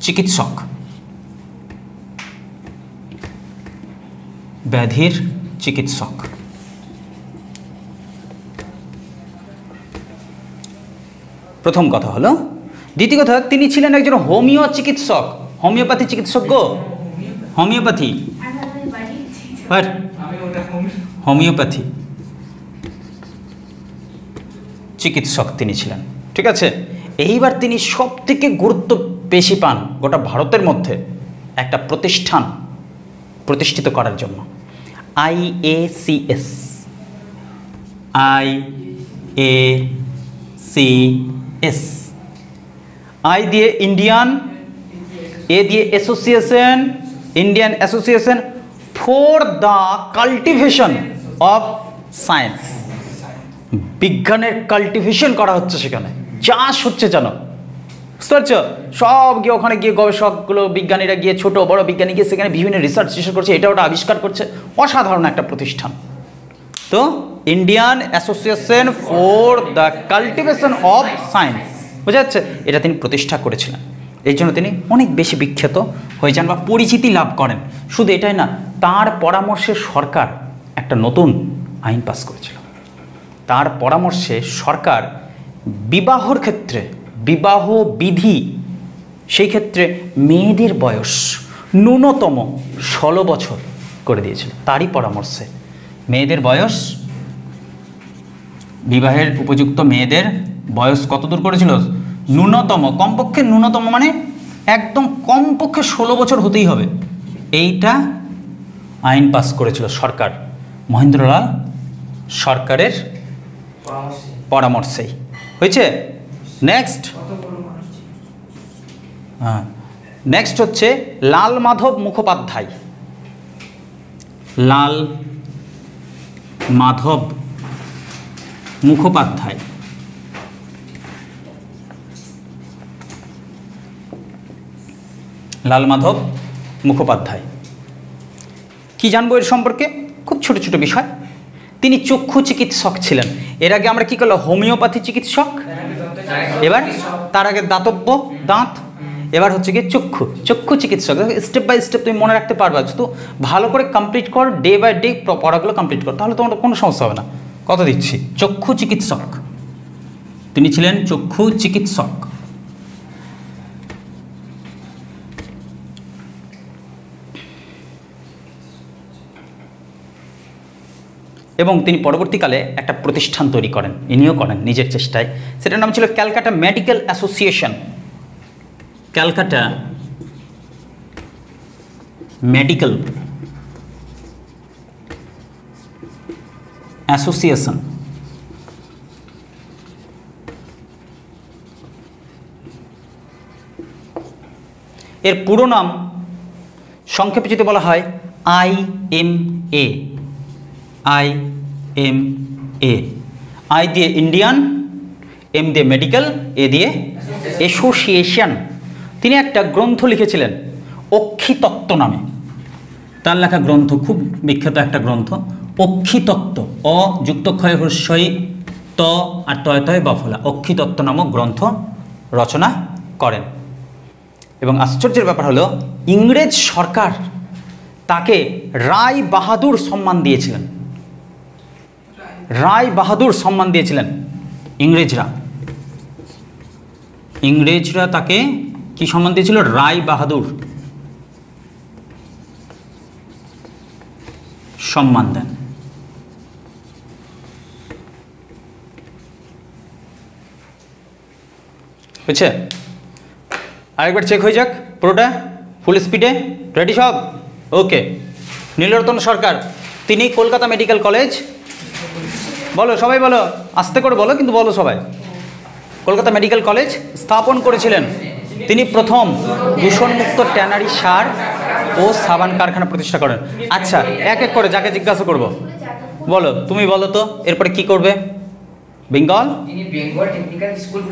চিকিৎসক, ব্যাধির চিকিৎসক। প্রথম কথা হলো। দ্বিতীয় কথা, তিনি ছিলেন একজন হোমিও চিকিৎসক, হোমিওপ্যাথি চিকিৎসক গো, হোমিওপ্যাথি হোমিওপ্যাথি চিকিৎসক তিনি ছিলেন, ঠিক আছে। এইবার তিনি সব থেকে গুরুত্ব বেশি পান গোটা ভারতের মধ্যে একটা প্রতিষ্ঠান প্রতিষ্ঠিত করার জন্য, IACS, IACS, I দিয়ে ইন্ডিয়ান, এ দিয়ে association, Indian association for the cultivation of science. বিজ্ঞানের কাল্টিভেশন করা হচ্ছে সেখানে, চাষ হচ্ছে, জানো বুঝতে পারছো? সব গিয়ে ওখানে গিয়ে গবেষকগুলো, বিজ্ঞানীরা গিয়ে, ছোট বড় বিজ্ঞানী গিয়ে সেখানে বিভিন্ন রিসার্চ করছে, এটা ওটা আবিষ্কার করছে। অসাধারণ একটা প্রতিষ্ঠান। তো Indian association for the cultivation of science, বোঝা যাচ্ছে, এটা তিনি প্রতিষ্ঠা করেছিলেন। এই জন্য তিনি অনেক বেশি বিখ্যাত হয়ে যান বা পরিচিতি লাভ করেন। শুধু এটাই না, তার পরামর্শে সরকার একটা নতুন আইন পাস করেছিল। তার পরামর্শে সরকার বিবাহর ক্ষেত্রে, বিবাহ বিধি, সেই ক্ষেত্রে মেয়েদের বয়স ন্যূনতম 16 বছর করে দিয়েছিল। তারই পরামর্শে মেয়েদের বয়স, বিবাহের উপযুক্ত মেয়েদের বয়স কত দূর করেছিল? ন্যূনতম, কমপক্ষে ন্যূনতম মানে একদম কমপক্ষে 16 বছর হতেই হবে, এইটা আইন পাস করেছিল সরকার, মহেন্দ্রলাল সরকারের পরামর্শেই হয়েছে। নেক্সট, হ্যাঁ, নেক্সট হচ্ছে লাল মাধব মুখোপাধ্যায়। লাল মাধব মুখোপাধ্যায় লাল মাধব মুখোপাধ্যায় কি জানবো এর সম্পর্কে? খুব ছোট ছোট বিষয়। তিনি চক্ষু চিকিৎসক ছিলেন। এর আগে আমরা কি করলাম? হোমিওপ্যাথি চিকিৎসক, এবার তার আগে দাতব্য, দাঁত, এবার হচ্ছে গিয়ে চক্ষু চিকিৎসক। স্টেপ বাই স্টেপ তুমি মনে রাখতে পারবা, তো ভালো করে কমপ্লিট কর, ডে বাই ডে পড়াগুলো কমপ্লিট কর, তাহলে তোমার কোনো সমস্যা হবে না। কথা দিচ্ছি, চক্ষু চিকিৎসক, তিনি ছিলেন চক্ষু চিকিৎসক। এবং তিনি পরবর্তীকালে একটা প্রতিষ্ঠান তৈরি করেন, ইনিও করেন নিজের চেষ্টায়। সেটার নাম ছিল Calcutta medical association. Calcutta medical association. এর পুরো নাম সংক্ষেপে যদি বলা হয় IMA। IMA, আই দিয়ে ইন্ডিয়ান, এম দিয়ে মেডিকেল, এ দিয়ে অ্যাসোসিয়েশন। তিনি একটা গ্রন্থ লিখেছিলেন অক্ষিতত্ত্ব নামে। তার লেখা গ্রন্থ, খুব বিখ্যাত একটা গ্রন্থ, অক্ষিতত্ত্ব। অ যুক্ত ক্ষয় হর্ষই ত আর তয় তয় বফলা, অক্ষিতত্ত্ব নামক গ্রন্থ রচনা করেন। এবং আশ্চর্যের ব্যাপার হলো, ইংরেজ সরকার তাকে রায় বাহাদুর সম্মান দিয়েছিলেন। রায় বাহাদুর সম্মান দিয়েছিলেন ইংরেজরা তাকে কি সম্মান দিয়েছিল? রায় বাহাদুর সম্মান দেন। বুঝছে? আরেকবার চেক হয়ে যাক পুরোটা, ফুল স্পিডে, রেডি সব? ওকে। নীলরতন সরকার, তিনি কলকাতা মেডিকেল কলেজ, বলো সবাই, বলো আস্তে করে বলো, কিন্তু বলো সবাই, কলকাতা মেডিকেল কলেজ স্থাপন করেছিলেন। তিনি প্রথম দূষণমুক্ত ট্যানারি সার ও সাবান কারখানা প্রতিষ্ঠা করেন। আচ্ছা, এক এক করে যাকে জিজ্ঞাসা করব, বলো, তুমি বলো তো এরপরে কি করবে? বেঙ্গল টেকনিক্যাল স্কুল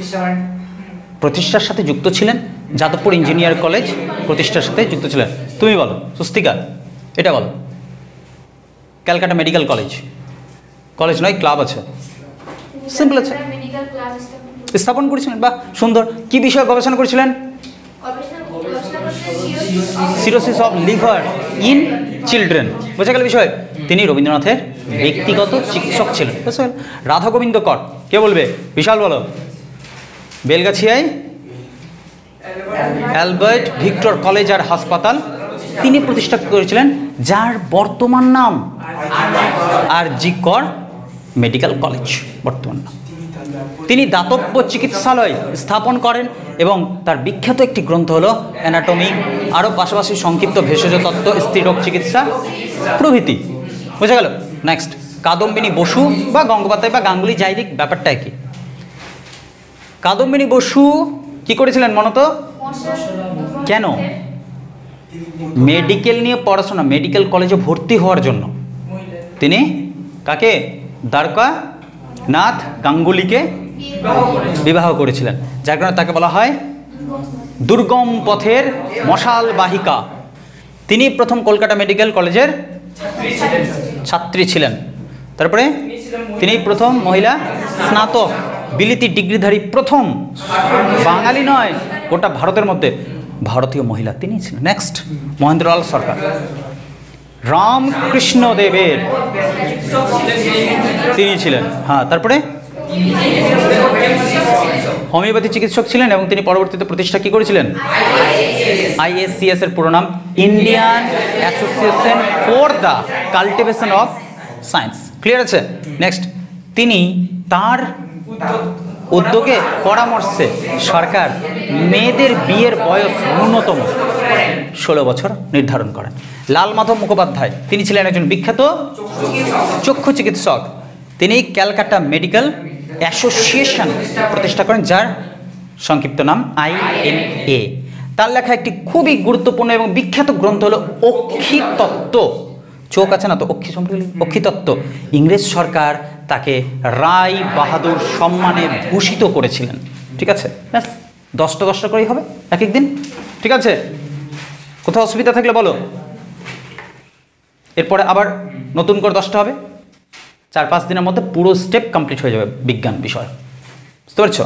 প্রতিষ্ঠার সাথে যুক্ত ছিলেন। যাদবপুর ইঞ্জিনিয়ার কলেজ প্রতিষ্ঠার সাথে যুক্ত ছিলেন। তুমি বলো সুস্তিকা, এটা বলো। ক্যালকাটা মেডিকেল কলেজ, কলেজ নয় ক্লাব আছে, সিম্পল আছে, স্থাপন করেছিলেন। বাহ, সুন্দর। কি বিষয়ে গবেষণা করেছিলেন? Cirrhosis of liver in children. বোঝা গেল বিষয়। তিনি রবীন্দ্রনাথের ব্যক্তিগত চিকিৎসক ছিলেন। রাধা গোবিন্দ কর, কে বলবে? বিশাল বলো। বেলগাছিয়ায় অ্যালবার্ট ভিক্টর কলেজ আর হাসপাতাল তিনি প্রতিষ্ঠা করেছিলেন, যার বর্তমান নাম আর.জি. কর মেডিকেল কলেজ বর্তমান নাম। তিনি দাতব্য চিকিৎসালয় স্থাপন করেন এবং তার বিখ্যাত একটি গ্রন্থ হলো অ্যানাটমি, আরও পাশাপাশি সংক্ষিপ্ত ভেষজ তত্ত্ব, স্ত্রীরোগ চিকিৎসা প্রভৃতি। বোঝা গেল? নেক্সট, কাদম্বিনী বসু বা গঙ্গোপাধ্যায় বা গাঙ্গুলি, যাই দিক, ব্যাপারটা কি? কাদম্বিনী বসু কি করেছিলেন মনতো? কেন? মেডিকেল নিয়ে পড়াশোনা, মেডিকেল কলেজে ভর্তি হওয়ার জন্য তিনি কাকে? দ্বারকানাথ গাঙ্গুলিকে বিবাহ করেছিলেন, যার কারণে তাকে বলা হয় দুর্গম পথের মশাল বাহিকা। তিনি প্রথম কলকাতা মেডিকেল কলেজের ছাত্রী ছিলেন। তারপরে তিনি প্রথম মহিলা স্নাতক, বিলিতি ডিগ্রিধারী প্রথম বাঙালি নয়, গোটা ভারতের মধ্যে ভারতীয় মহিলা তিনি ছিলেন। নেক্সট, মহেন্দ্রলাল সরকার। রামকৃষ্ণ দেবের তিনি ছিলেন। হ্যাঁ, তারপরে হোমিওপ্যাথি চিকিৎসক ছিলেন এবং তিনি পরবর্তীতে প্রতিষ্ঠা কি করেছিলেন? IACS এর পুরো নাম Indian association for the cultivation of science. Clear আছে? নেক্সট, তিনি তার উদ্যোগে পরামর্শে সরকার মেয়েদের বিয়ের বয়স ন্যূনতম 16 বছর নির্ধারণ করেন। লাল মাধব মুখোপাধ্যায়, তিনি ছিলেন একজন বিখ্যাত চক্ষু চিকিৎসক। তিনি ক্যালকাটা মেডিকেল অ্যাসোসিয়েশন প্রতিষ্ঠা করেন, যার সংক্ষিপ্ত নাম IMA। তার লেখা একটি খুবই গুরুত্বপূর্ণ এবং বিখ্যাত গ্রন্থ হলো অক্ষিতত্ত্ব। চোখ আছে না তো, অক্ষি সম্পর্কে অক্ষিতত্ত্ব। ইংরেজ সরকার তাকে রায় বাহাদুর সম্মানে ভূষিত করেছিলেন। ঠিক আছে, ব্যাস 10টা করেই হবে এক এক দিন। ঠিক আছে, কোথাও অসুবিধা থাকলে বলো। এরপরে আবার নতুন করে 10টা হবে। 4-5 দিনের মধ্যে পুরো স্টেপ কমপ্লিট হয়ে যাবে বিজ্ঞান বিষয়। বুঝতে পারছো?